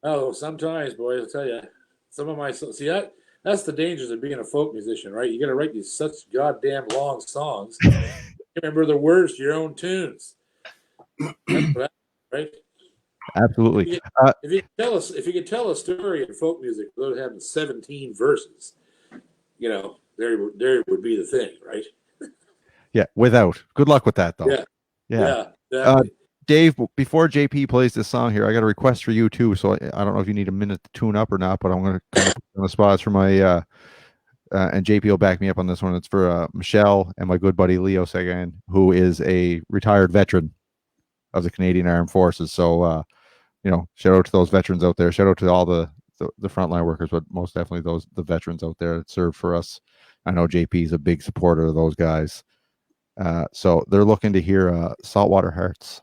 Oh, sometimes, boy, I'll tell you, some of my that's the dangers of being a folk musician, right? You got to write these such goddamn long songs. You remember the words to your own tunes, right? Absolutely. If you could tell a story in folk music without having 17 verses, there would be the thing, right? Yeah, without. Good luck with that, though. Yeah. Exactly. Dave, before JP plays this song here, I got a request for you too. So I don't know if you need a minute to tune up or not, but I'm going to kind of put on the spots for my and JP will back me up on this one. It's for Michelle and my good buddy Leo Sagan, who is a retired veteran of the Canadian Armed Forces. So shout out to those veterans out there. Shout out to all the the frontline workers, but most definitely the veterans out there that serve for us. I know JP is a big supporter of those guys. So they're looking to hear Saltwater Hearts.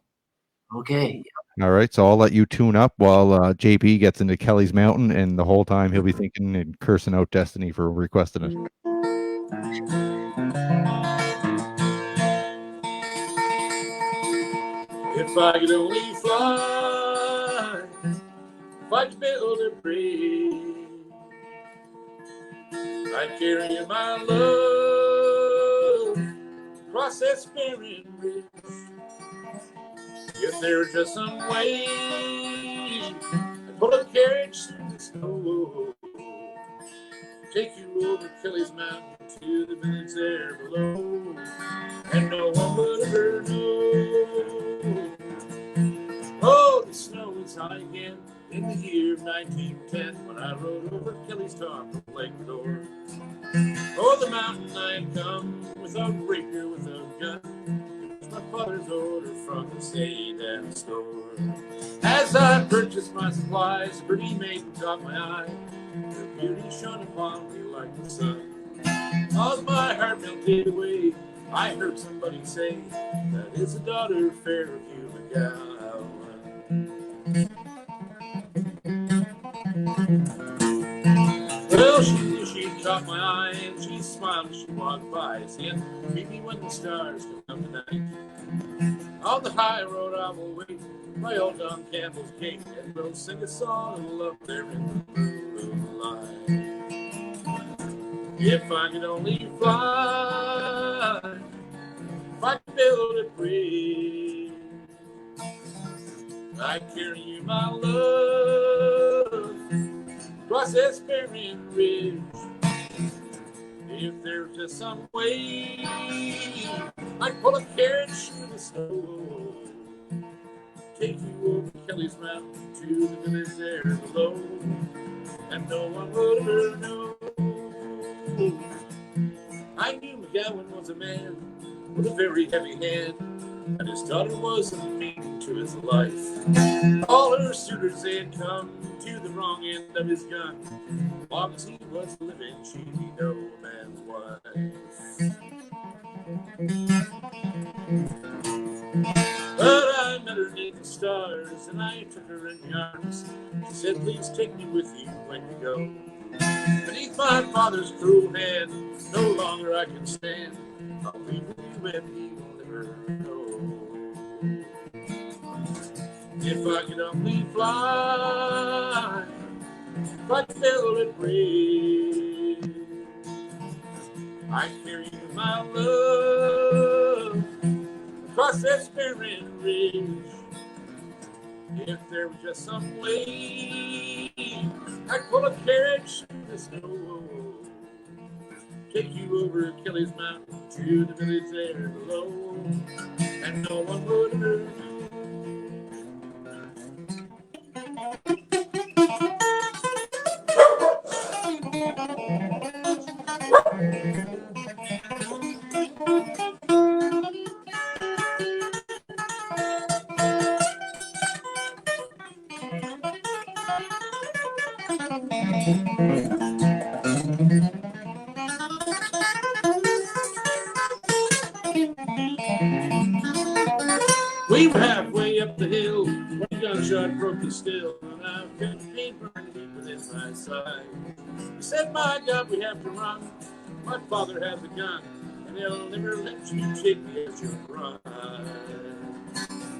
Okay. All right, so I'll let you tune up while JP gets into Kelly's Mountain, and the whole time he'll be thinking and cursing out Destiny for requesting it. If I could only fly, if I could build a bridge, I'd carry my love across that Spirit Ridge. If there was just some way I'd pull a carriage through the snow, take you over Kelly's Mountain to the village there below, and no one would ever know. Oh, the snow was high again in the year of 1910 when I rode over Kelly's top of Lake Door. Oh, the mountain I had come without breaker, without gun. It was my father's order from the state and store. As I purchased my supplies, a pretty maiden caught my eye. Her beauty shone upon me like the sun. As my heart melted away, I heard somebody say, that is the daughter fair of Hugh McGowan. Well, she caught my eye and she smiled as she walked by, saying, meet me when the stars come out tonight. On the high road I will wait by old Don Campbell's gate, and we'll sing a song of love there in the moonlight. If I could only fly, if I could build a bridge, I'd carry you my love across that Spirit Ridge. If there's just some way I'd pull a carriage through the snow, take you over Kelly's Mountain to the village there below, and no one would ever know. I knew McGowan was a man with a very heavy hand, and his daughter was a meaning to his life. All her suitors, they had come to the wrong end of his gun. As long as he was living, she'd be no man's wife. But I met her neath the stars, and I took her in my arms. She said, please take me with you when you go. Beneath my father's cruel hand, no longer I can stand. I'll be with you and he will never know. If I could only fly, if I could build a bridge, I'd carry you my love across that Spirit Ridge. If there was just some way I'd pull a carriage through the snow, take you over Kelly's Mountain to the village there below, and no one would ever know. We were halfway up the hill when a gunshot broke the still, and I felt pain burn deep within my side. He said, my God, we have to run. My father has a gun, and he'll never let you take me as your bride.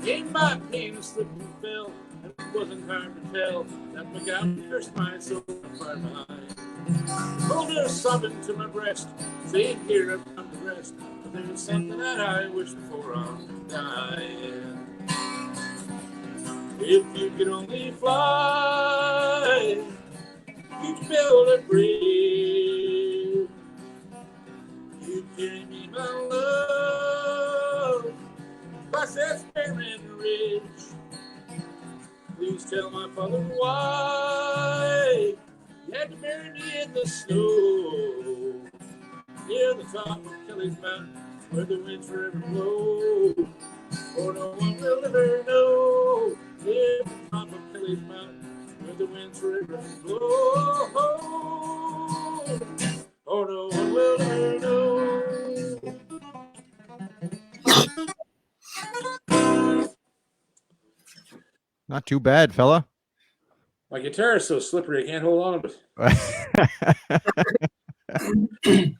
In my pain, slipped and fell, and it wasn't hard to tell that McGowan cursed my soul far behind. Pulled her sobbing to my breast, saying, here I've come to rest, but there's something that I wish before I'm dying. If you could only fly, you'd build a bridge, you'd carry me my love across that Spirit Ridge. Please tell my father why you had to bury me in the snow, near the top of Kelly's Mountain, where the winds forever blow. For no one will ever know, near the top of Kelly's Mountain, where let the winds forever blow. Oh, no one will ever know. Not too bad, fella. My guitar is so slippery, I can't hold on to it.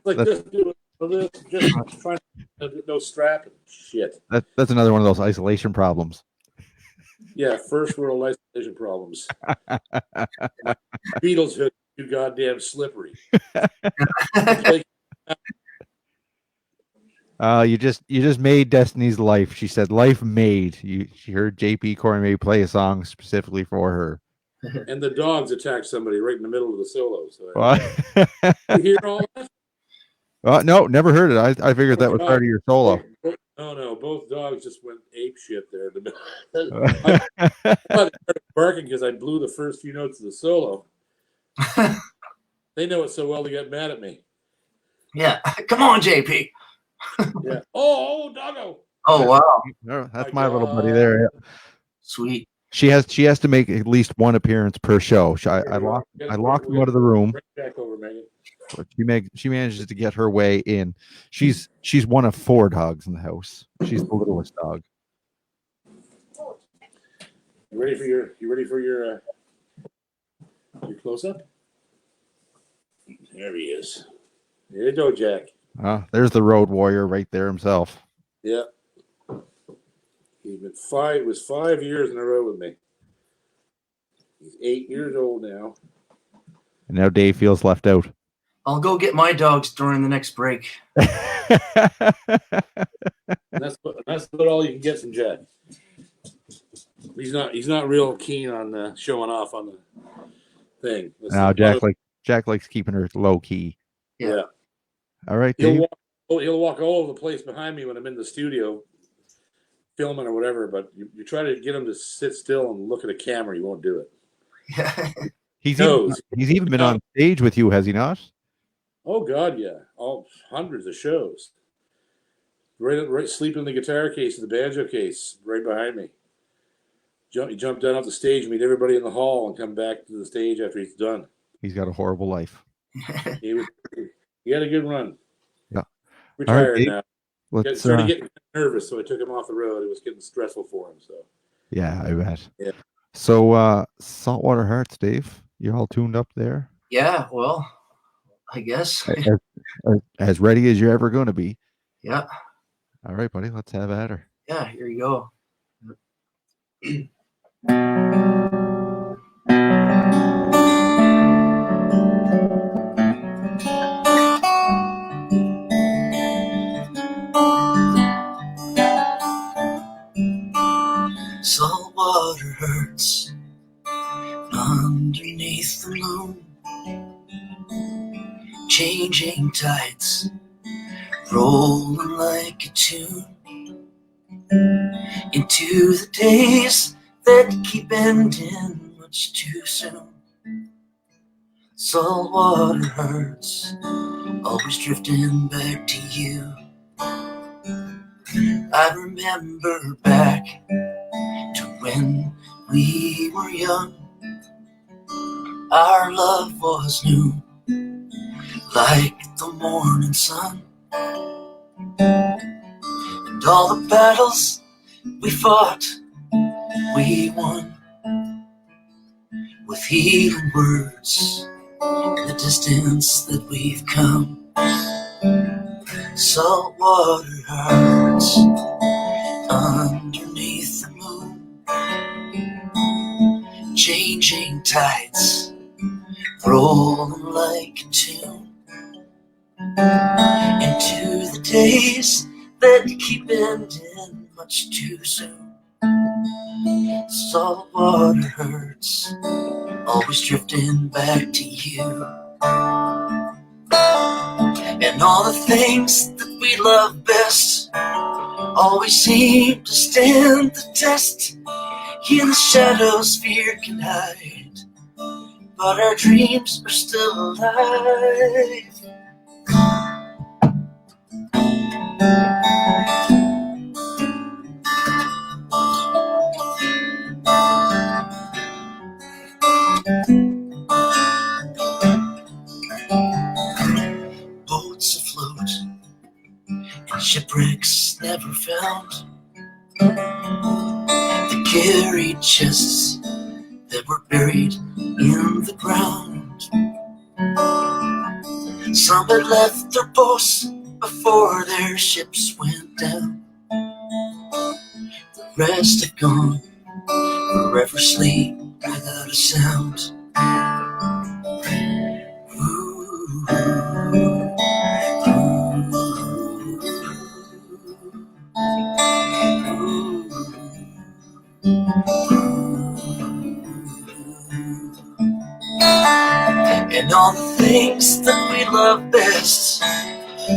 Like just do this, just trying to no strap and shit. That's another one of those isolation problems. Yeah, first world isolation problems. My Beatles hook too goddamn slippery. You just made Destiny's life. She said life made. She heard JP Cormier play a song specifically for her. And the dogs attacked somebody right in the middle of the solo. So you hear all that? No, never heard it. I figured that was part of your solo. No, both dogs just went ape shit there. I started barking because I blew the first few notes of the solo. They know it so well they get mad at me. Yeah, come on, JP. Yeah. Oh, doggo. Oh wow. That's my little buddy there. Yeah. Sweet. She has to make at least one appearance per show. I locked him out of the room. Back over, Megan. She manages to get her way in. She's one of 4 dogs in the house. She's the littlest dog. You ready for your close up? There he is. There you go, Jack. There's the road warrior right there himself. Yeah. He was 5 years in a row with me. He's 8 years old now. And now Dave feels left out. I'll go get my dogs during the next break. That's about all you can get from Jack. He's not real keen on showing off on the thing. Now Jack likes keeping her low key. Yeah. All right, Dave. He'll walk all over the place behind me when I'm in the studio filming or whatever, but you try to get him to sit still and look at a camera, he won't do it. Yeah. He's even been on stage with you, has he not? Oh God, yeah. All hundreds of shows. Right sleeping in the guitar case, the banjo case, right behind me. He jumped down off the stage, meet everybody in the hall, and come back to the stage after he's done. He's got a horrible life. He had a good run. Yeah. Retired right, now. Started getting nervous, so I took him off the road. It was getting stressful for him. So. Yeah, I bet. Yeah. So Saltwater Hearts, Dave, you all tuned up there? Yeah, well, I guess. As ready as you're ever going to be. Yeah. All right, buddy, let's have at her. Yeah, here you go. Saltwater hurts underneath the moon, changing tides, rolling like a tune into the days that keep ending much too soon. Saltwater hurts, always drifting back to you. I remember back to when we were young. Our love was new, like the morning sun. And all the battles we fought, we won. With healing words, the distance that we've come. Saltwater hearts underneath the moon, changing tides, rolling like a tune into the days that keep ending much too soon. Saltwater hurts, always drifting back to you. And all the things that we love best always seem to stand the test. In the shadows fear can hide, but our dreams are still alive. shipwrecks never found. They carried chests that were buried in the ground. Some had left their posts before their ships went down. The rest have gone forever asleep without a sound. Ooh, and all the things that we love best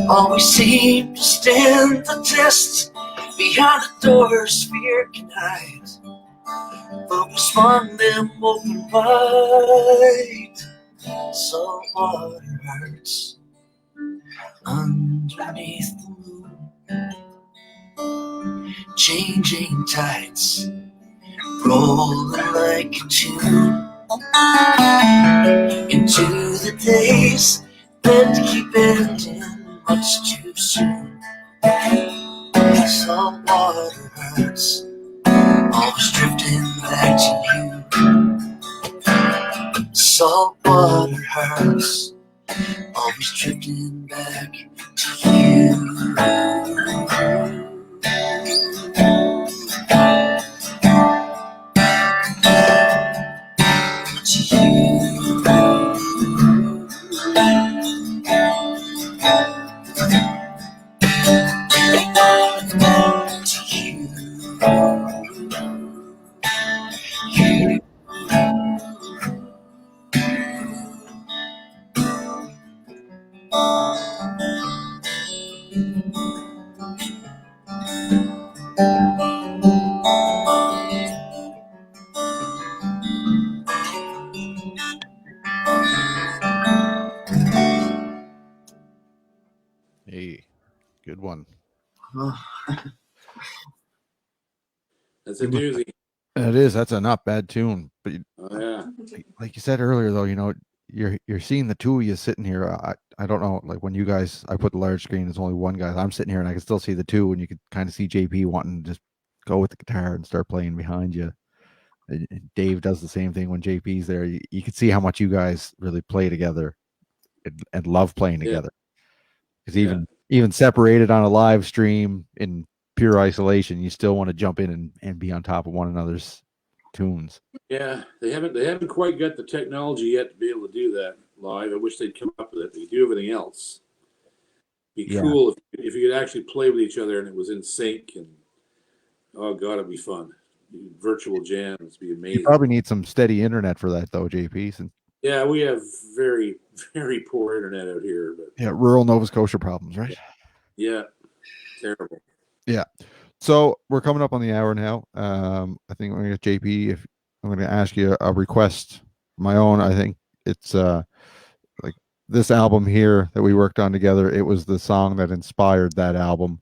always seem to stand the test. Behind the doors fear can hide, but we swung them open wide. Saltwater hearts underneath the moon, changing tides, rolling like a tune into the days that keep ending much too soon. Saltwater hearts always drifting back to you. Saltwater hearts always drifting back to you. Hey, good one. That's a doozy. It is. That's a not bad tune. But Oh, yeah. like you said earlier, though, you're seeing the two of you sitting here. I don't know, like when you guys, I put the large screen, it's only one guy. I'm sitting here and I can still see the two, and you could kind of see JP wanting to just go with the guitar and start playing behind you. And Dave does the same thing when JP's there. You can see how much you guys really play together and love playing together. Because even separated on a live stream in pure isolation, you still want to jump in and be on top of one another's tunes. Yeah, they haven't quite got the technology yet to be able to do that live. I wish they'd come up with it. They do everything else. Be cool if you could actually play with each other and it was in sync. And oh god, it'd be fun. Virtual jams be amazing. You probably need some steady internet for that, though, JP. Yeah, we have very, very poor internet out here. But yeah, rural Nova Scotia problems, right? Yeah, terrible. Yeah. So we're coming up on the hour now. I think I'm going to get JP. If I'm going to ask you a request, my own. I think it's like this album here that we worked on together. It was the song that inspired that album.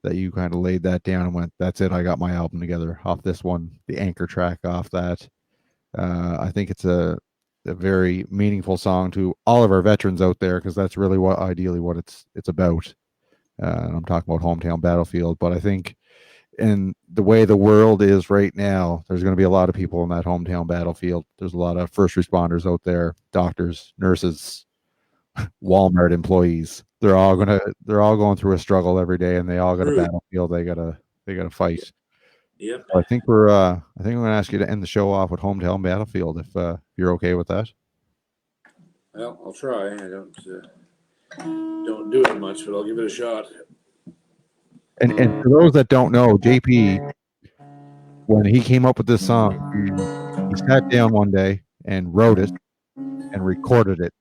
That you kind of laid that down and went, that's it. I got my album together off this one. The anchor track off that. I think it's a very meaningful song to all of our veterans out there because that's really what ideally what it's about. And I'm talking about Hometown Battlefield, but I think in the way the world is right now, there's going to be a lot of people in that hometown battlefield. There's a lot of first responders out there, doctors, nurses, Walmart employees. They're all going through a struggle every day, and they all got a battlefield. They gotta fight. Yep. I think I'm going to ask you to end the show off with Hometown Battlefield, if you're okay with that. Well, I'll try. I don't do it much, but I'll give it a shot. And for those that don't know, JP, when he came up with this song, he sat down one day and wrote it and recorded it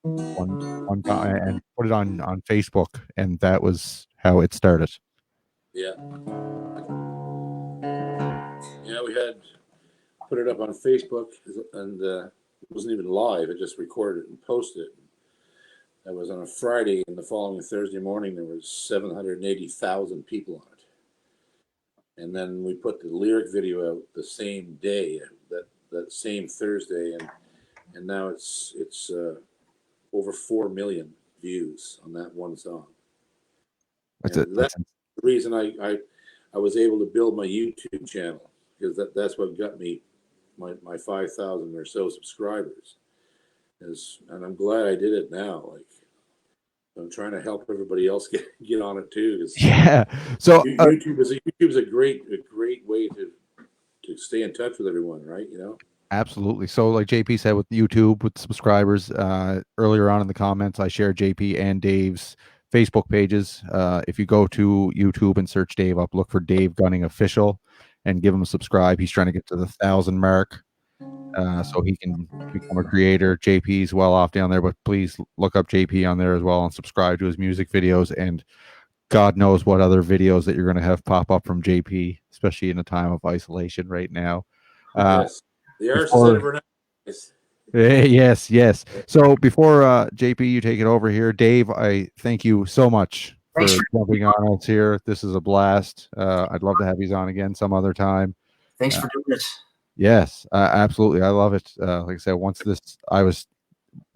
one time and put it on Facebook, and that was how it started. Yeah. Yeah, we had put it up on Facebook, and it wasn't even live. It just recorded it and posted it. That was on a Friday, and the following Thursday morning, there was 780,000 people on it. And then we put the lyric video out the same day, that same Thursday, and now it's over 4 million views on that one song. That's the reason I was able to build my YouTube channel, because that's what got me my 5,000 or so subscribers. And I'm glad I did it now. Like, I'm trying to help everybody else get on it too. Yeah. So YouTube is a great way to stay in touch with everyone, right? You know. absolutely. So like JP said with YouTube, with subscribers, earlier on in the comments, I shared JP and Dave's Facebook pages. If you go to YouTube and search Dave up, look for Dave Gunning Official and give him a subscribe. He's trying to get to the 1,000 mark. So he can become a creator. JP's well off down there, but please look up JP on there as well and subscribe to his music videos. And God knows what other videos that you're going to have pop up from JP, especially in a time of isolation right now. Yes, the artist is in for Yes, yes. So before JP, you take it over here, Dave, I thank you so much for jumping on us here. This is a blast. I'd love to have you on again some other time. Thanks for doing it. Yes, absolutely. I love it. Like I said, once this, I was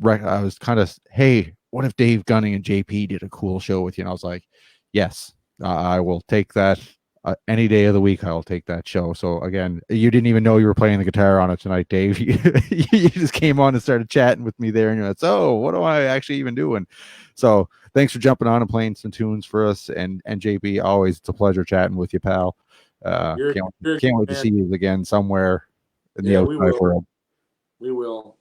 kind of, hey, what if Dave Gunning and JP did a cool show with you? And I was like, yes, I will take that any day of the week. I'll take that show. So again, you didn't even know you were playing the guitar on it tonight, Dave. You just came on and started chatting with me there, and you're like, oh, what am I actually even doing? So thanks for jumping on and playing some tunes for us. And JP, always it's a pleasure chatting with you, pal. Can't wait to see you again somewhere in the outside world. We will.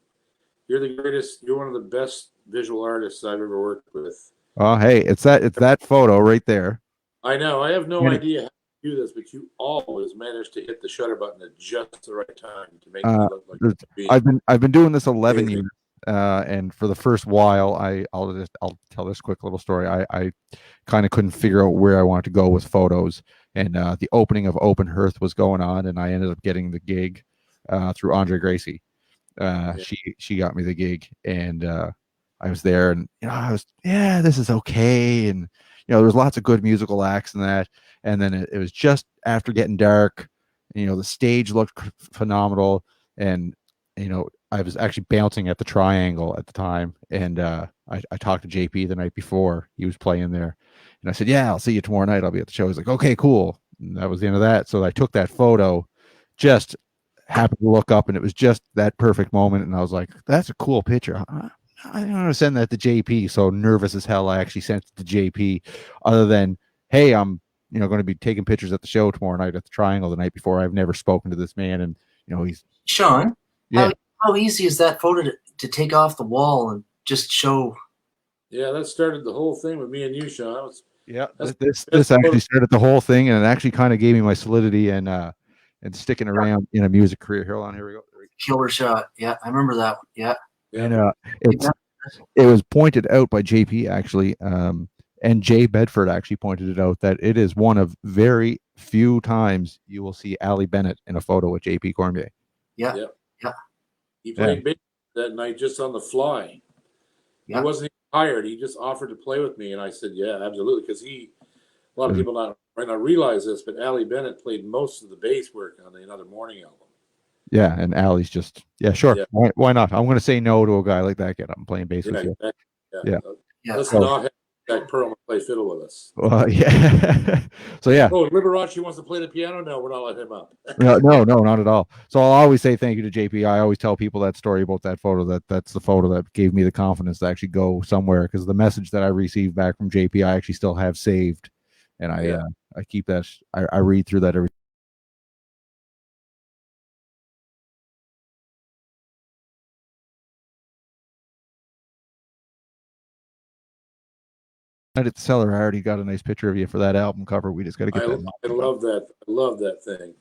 You're the greatest. You're one of the best visual artists I've ever worked with. Oh, hey, it's that photo right there. I know. I have no idea how to do this, but you always manage to hit the shutter button at just the right time to make me look like I've been doing this 11 years, and for the first while, I'll tell this quick little story. I kind of couldn't figure out where I wanted to go with photos, and the opening of Open Hearth was going on, and I ended up getting the gig through Andre Gracie. She got me the gig, and I was there, and this is okay, and there was lots of good musical acts in that, and then it was just after getting dark. The stage looked phenomenal, and I was actually bouncing at the Triangle at the time, and I talked to JP the night before. He was playing there, and I said, yeah, I'll see you tomorrow night. I'll be at the show. He's like, okay, cool. And that was the end of that. So I took that photo, just happened to look up, and it was just that perfect moment, and I was like, that's a cool picture. I'm going to send that to JP. So nervous as hell, I actually sent it to JP, other than, hey, I'm going to be taking pictures at the show tomorrow night at the Triangle the night before. I've never spoken to this man, and he's Sean. Yeah. How easy is that photo to take off the wall and just show? Yeah, that started the whole thing with me and you, Sean. This actually started the whole thing, and it actually kind of gave me my solidity and sticking around in a music career. Here we go. Killer shot. Yeah, I remember that one. Yeah. And it was pointed out by JP actually, and Jay Bedford actually pointed it out, that it is one of very few times you will see Ali Bennett in a photo with JP Cormier. Yeah. He played bass that night just on the fly. He wasn't even hired. He just offered to play with me, and I said, yeah, absolutely, because a lot of people might not realize this, but Ali Bennett played most of the bass work on the Another Morning album. Yeah, and Ali's just sure. Yeah. Why not? I'm going to say no to a guy like that. I'm playing bass with you. Let's not have Jack Pearlman play fiddle with us. Well, yeah. So yeah. Oh, Liberace wants to play the piano. No, we're not letting him up. no, not at all. So I'll always say thank you to JP. I always tell people that story about that photo. That's the photo that gave me the confidence to actually go somewhere, because the message that I received back from JP, I actually still have saved, and I keep that. I read through that every. At the cellar, I already got a nice picture of you for that album cover. We just got to get that. I love that. I love that thing.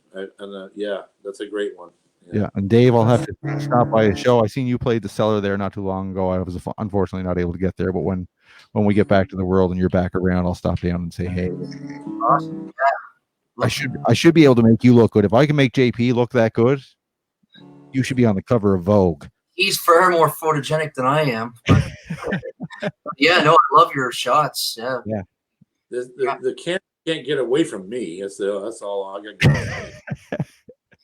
That's a great one. Yeah, and Dave, I'll have to stop by a show. I seen you played the cellar there not too long ago. I was unfortunately not able to get there, but when we get back to the world and you're back around, I'll stop down and say hey. Awesome. Yeah. I should be able to make you look good. If I can make JP look that good, you should be on the cover of Vogue. He's far more photogenic than I am. Yeah, no, I love your shots. Yeah. The camera can't get away from me. That's all I got going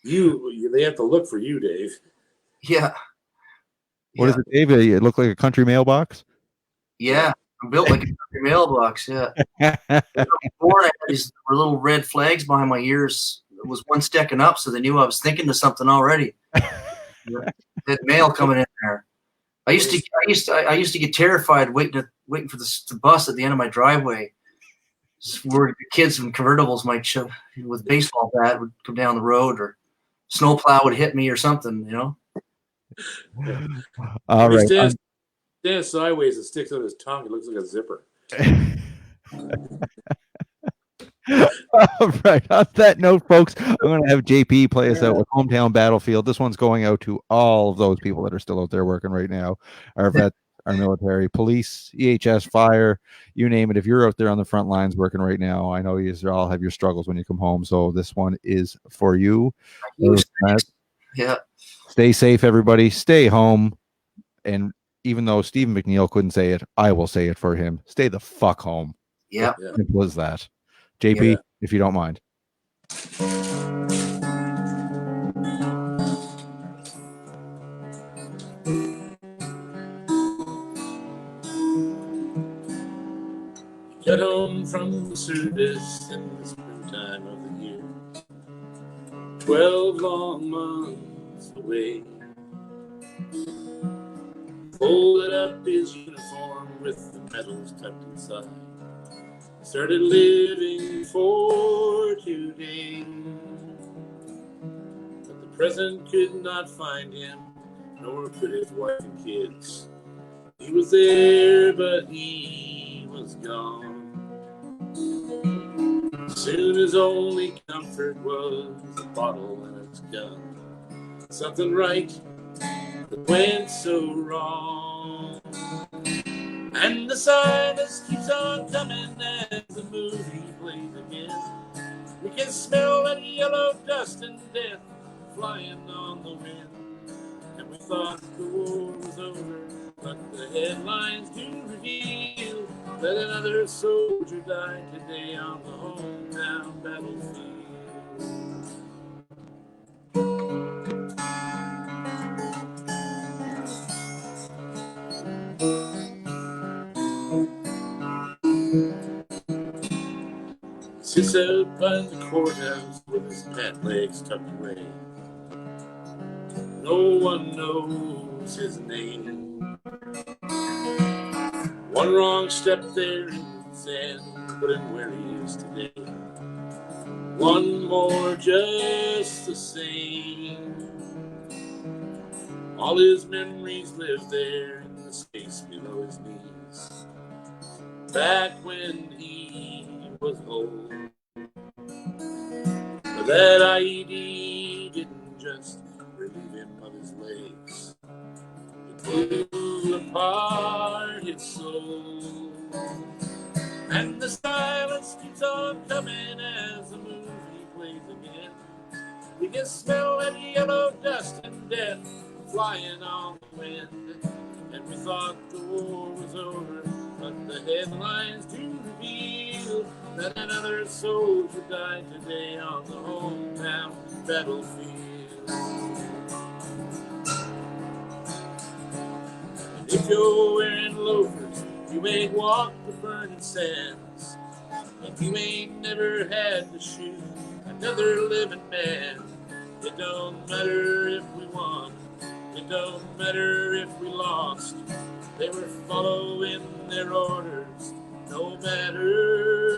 on. They have to look for you, Dave. Yeah. What is it, Dave? It look like a country mailbox? Yeah. I'm built like a mailbox. Yeah. Before I had these little red flags behind my ears. It was one sticking up, so they knew I was thinking of something already. That mail coming in there. I used to get terrified waiting for the bus at the end of my driveway. Where the kids in convertibles might show with a baseball bat would come down the road, or snowplow would hit me or something, you know. All right. Stands sideways and sticks out his tongue. It looks like a zipper. All right. On that note, folks, I'm going to have JP play us out with Hometown Battlefield. This one's going out to all of those people that are still out there working right now. Our vets, our military, police, EHS, fire, you name it. If you're out there on the front lines working right now, I know you all have your struggles when you come home. So this one is for you. Yeah. Stay safe, everybody. Stay home. And even though Stephen McNeil couldn't say it, I will say it for him. Stay the fuck home. Yeah. Simple as that. JP, if you don't mind. Get home from the service in the springtime of the year. 12 long months away. Folded up his uniform with the medals tucked inside. Started living for today. But the present could not find him, nor could his wife and kids. He was there, but he was gone. Soon his only comfort was a bottle and its gun. Something right that went so wrong. And the silence keeps on coming as the movie plays again. We can smell that yellow dust and death flying on the wind. And we thought the war was over, but the headlines do reveal that another soldier died today on the hometown battlefield. Sits out by the courthouse with his pant legs tucked away. No one knows his name. One wrong step there in sand put him where he is today. One more just the same. All his memories live there in the space below his knees. Back when he was old. But that IED didn't just relieve him of his legs. It blew apart his soul. And the silence keeps on coming as the movie plays again. We can smell that yellow dust and death flying on the wind. And we thought the war was over, but the headlines do reveal that another soldier died today on the hometown battlefield. And if you're wearing loafers, you ain't walked the burning sands, and you ain't never had to shoot another living man. It don't matter if we won, it don't matter if we lost. They were following their orders, no matter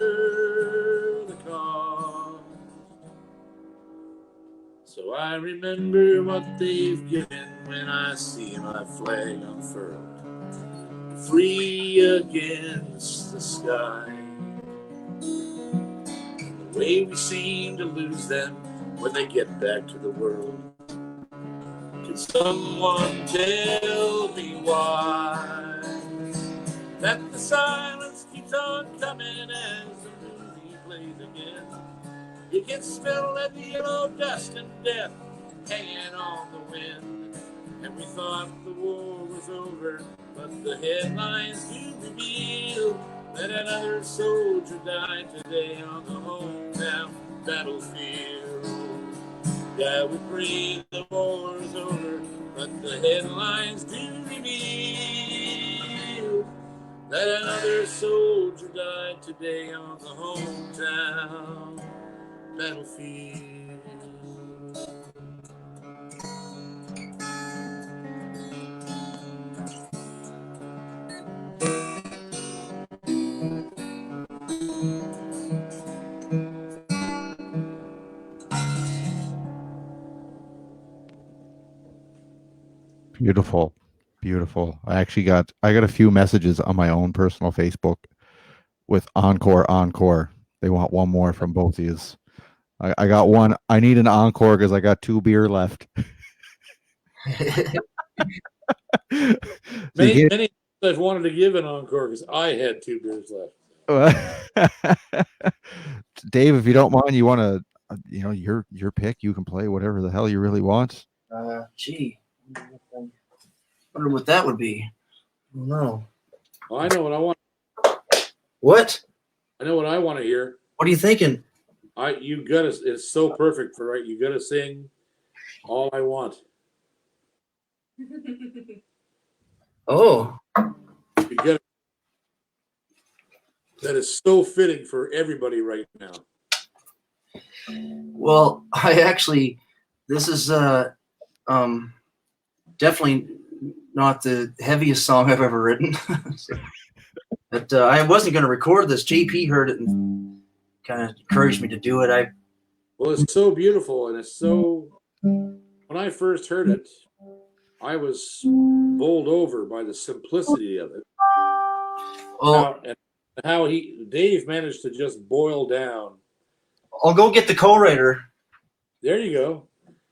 the cost. So I remember what they've given when I see my flag unfurled, free against the sky. The way we seem to lose them when they get back to the world. Can someone tell me why? That the silence keeps on coming as the movie plays again. You can smell that yellow dust and death hanging on the wind. And we thought the war was over, but the headlines do reveal that another soldier died today on the hometown battlefield. Yeah, we bring the war's over, but the headlines do reveal that another Another soldier died today on the hometown battlefield. Beautiful. Beautiful. I got a few messages on my own personal Facebook with encore, encore. They want one more from both of yous. I got one. I need an encore because I got 2 beer left. So Many I've wanted to give an encore because I had 2 beers left. Dave, if you don't mind, you want to, your pick. You can play whatever the hell you really want. Gee, wonder what that would be. I don't know. Oh, I know what I want. What? I know what I want to hear. What are you thinking? You gotta. It's so perfect for right. You gotta sing "All I Want." Oh, You gotta. That is so fitting for everybody right now. well, this is definitely not the heaviest song I've ever written. But I wasn't going to record this. JP heard it and kind of encouraged me to do it. Well, it's so beautiful, and it's so. When I first heard it, I was bowled over by the simplicity of it. How Dave managed to just boil down. I'll go get the co-writer. There you go.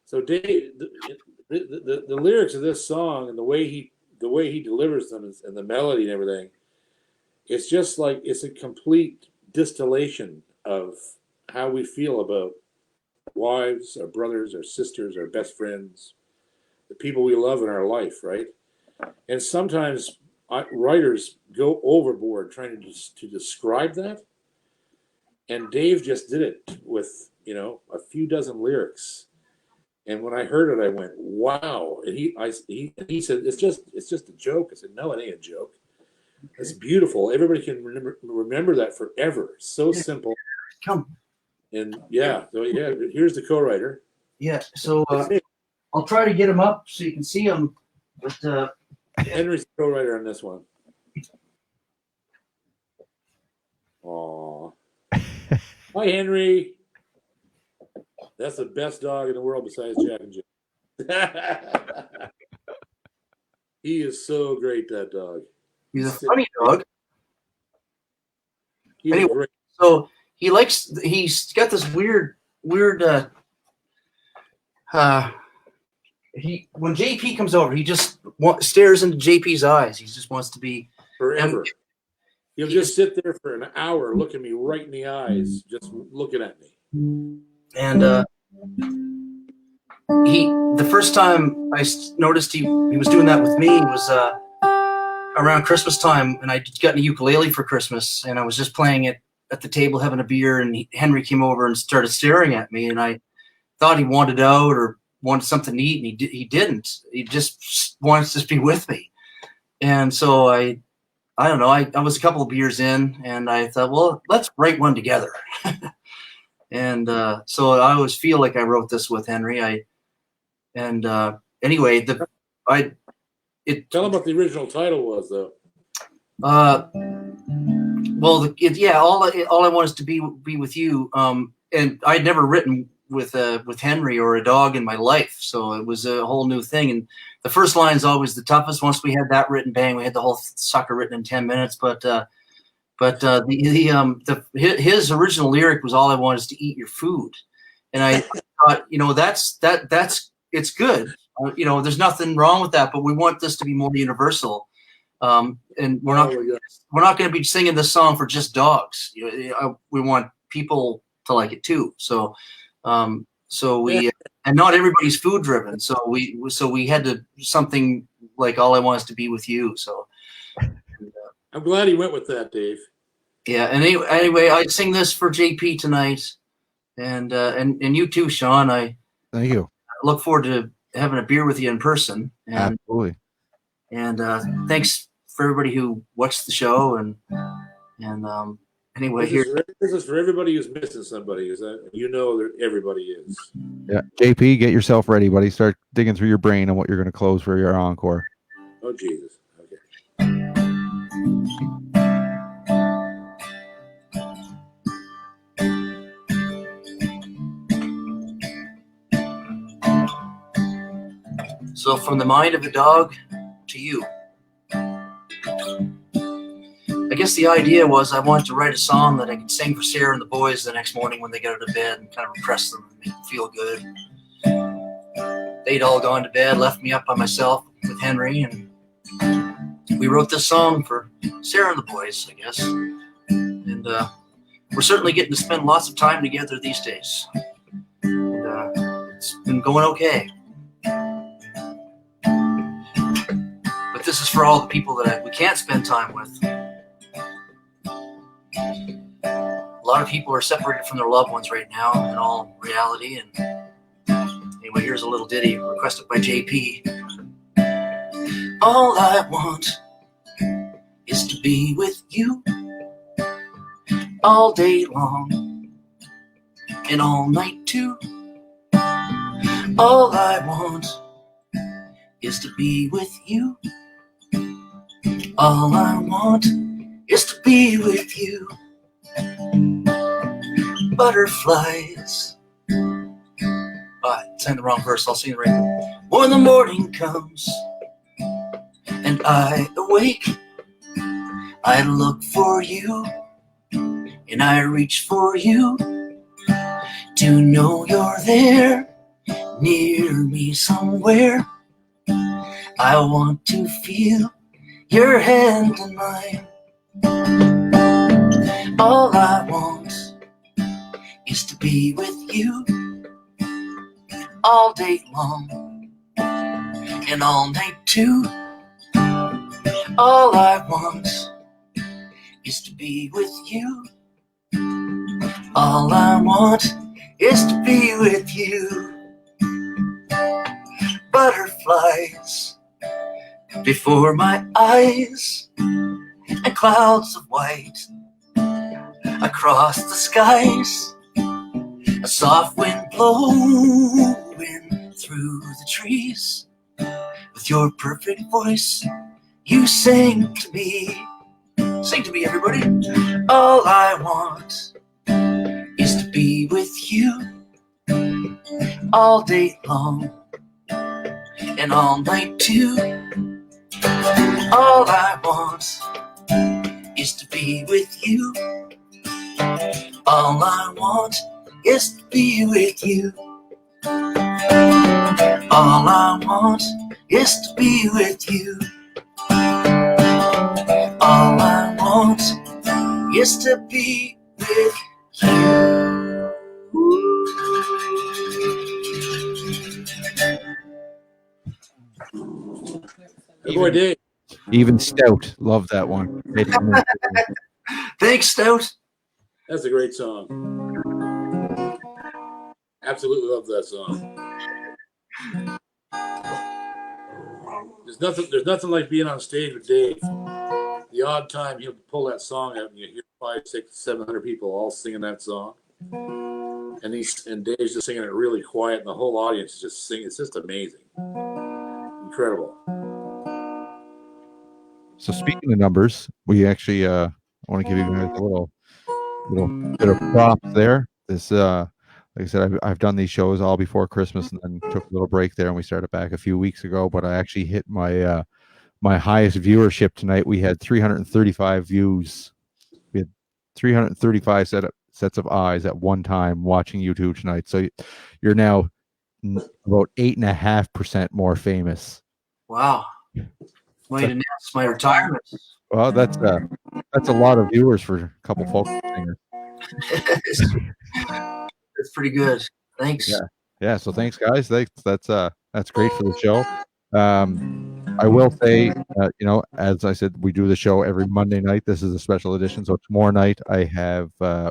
So Dave, the lyrics of this song and the way he delivers them and the melody and everything, it's just like it's a complete distillation of how we feel about wives, our brothers, our sisters, our best friends, the people we love in our life, right? And sometimes writers go overboard trying to describe that, and Dave just did it with a few dozen lyrics. And when I heard it, I went, "Wow!" And he said, "It's just a joke." I said, "No, it ain't a joke. It's beautiful. Everybody can remember that forever. So simple." Come. And here's the co-writer. Yeah. So I'll try to get him up so you can see him. But Henry's the co-writer on this one. Aw. Hi, Henry. That's the best dog in the world besides Jack and Jim. He is so great, that dog. He's a funny dog. He's great. So he's got this weird when JP comes over, he just stares into JP's eyes. He just wants to be forever. He'll just sit there for an hour looking me right in the eyes, just looking at me. And the first time I noticed he was doing that with me was around Christmas time, and I got a ukulele for Christmas, and I was just playing it at the table having a beer, and Henry came over and started staring at me, and I thought he wanted out or wanted something to eat, and he didn't. He just wanted to just be with me. And so I don't know, I was a couple of beers in, and I thought, well, let's write one together. And so I always feel like I wrote this with Henry. Anyway, tell him what the original title was, though. Well, all I want is to be with you. And I'd never written with Henry or a dog in my life, so it was a whole new thing. And the first line is always the toughest. Once we had that written, bang, we had the whole sucker written in 10 minutes. But his original lyric was "All I want is to eat your food," and I thought, that's it's good. There's nothing wrong with that, but we want this to be more universal. And we're not going to be singing this song for just dogs. We want people to like it too. So we and not everybody's food driven. So we had to something like "All I Want Is to Be With You." So I'm glad he went with that, Dave. Yeah. And anyway, I sing this for JP tonight, and you too, Sean. Thank you. Look forward to having a beer with you in person. And, absolutely. And thanks for everybody who watched the show. And anyway, this is for everybody who's missing somebody. Is that that everybody is? Yeah, JP, get yourself ready, buddy. Start digging through your brain on what you're going to close for your encore. Oh Jesus. Okay. So from the mind of a dog to you. I guess the idea was I wanted to write a song that I could sing for Sarah and the boys the next morning when they got out of bed and kind of impress them and make them feel good. They'd all gone to bed, left me up by myself with Henry, and we wrote this song for Sarah and the boys, I guess. And we're certainly getting to spend lots of time together these days. And it's been going okay. But this is for all the people that we can't spend time with. A lot of people are separated from their loved ones right now in all reality. And anyway, here's a little ditty requested by JP. All I want is to be with you all day long and all night too. All I want is to be with you. All I want is to be with you. Butterflies. I sang the wrong verse, I'll sing it right. When the morning comes and I awake, I look for you and I reach for you to know you're there near me somewhere. I want to feel your hand in mine. All I want is to be with you all day long and all night too. All I want is to be with you. All I want is to be with you. Butterflies before my eyes and clouds of white across the skies. A soft wind blowing through the trees. With your perfect voice, you sing to me. Sing to me, everybody. All I want is to be with you all day long and all night too. All I want is to be with you. All I want is to be with you. All I want is to be with you. All I want is to be with you. Good boy, Dave. Even Stout, love that one. Thanks, Stout. That's a great song. Absolutely love that song. There's nothing like being on stage with Dave. The odd time he'll pull that song out and you hear 500, 600, 700 people all singing that song. And Dave's just singing it really quiet and the whole audience is just singing. It's just amazing. Incredible. So speaking of numbers, we actually I want to give you guys a little bit of props there. This like I said, I've done these shows all before Christmas and then took a little break there, and we started back a few weeks ago. But I actually hit my my highest viewership tonight. We had 335 views. We had 335 sets of eyes at one time watching YouTube tonight. So you're now about 8.5% more famous. Wow. Might announce my retirement. Well, that's a lot of viewers for a couple folk singers. It's pretty good. Thanks. Yeah. So thanks, guys. That's great for the show. I will say, as I said, we do the show every Monday night. This is a special edition. So tomorrow night I have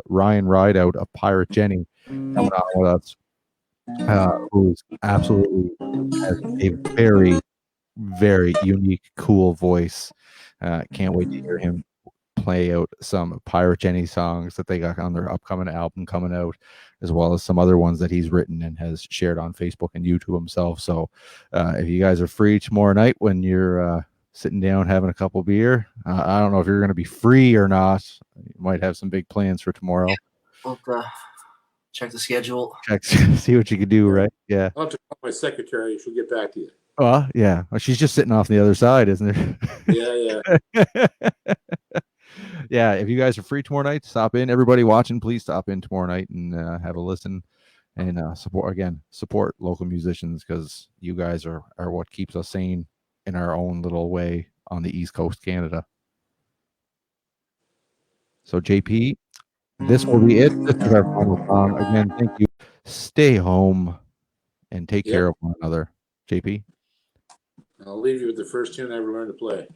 Ryan Rideout of Pirate Jenny coming on with us, who is absolutely has a very very unique, cool voice. Can't wait to hear him play out some Pirate Jenny songs that they got on their upcoming album coming out, as well as some other ones that he's written and has shared on Facebook and YouTube himself. So if you guys are free tomorrow night when you're sitting down having a couple beer, I don't know if you're going to be free or not. You might have some big plans for tomorrow. We'll check the schedule. Check, see what you can do, right? Yeah. I'll have to call my secretary. She'll get back to you. Yeah. Well, she's just sitting off the other side, isn't it? Yeah. Yeah, if you guys are free tomorrow night, stop in. Everybody watching, please stop in tomorrow night and have a listen and support local musicians, because you guys are what keeps us sane in our own little way on the East Coast Canada. So JP, this will be it. This is our final song. Again, thank you. Stay home and take care of one another. JP? I'll leave you with the first tune I ever learned to play.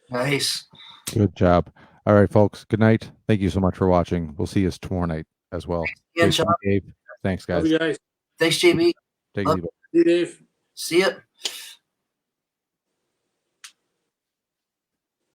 Nice. Good job. All right, folks. Good night. Thank you so much for watching. We'll see you tomorrow night as well. Yeah, Sean. Dave. Thanks, guys. Love you guys. Thanks, JB. Take it easy. See you, Dave. See ya.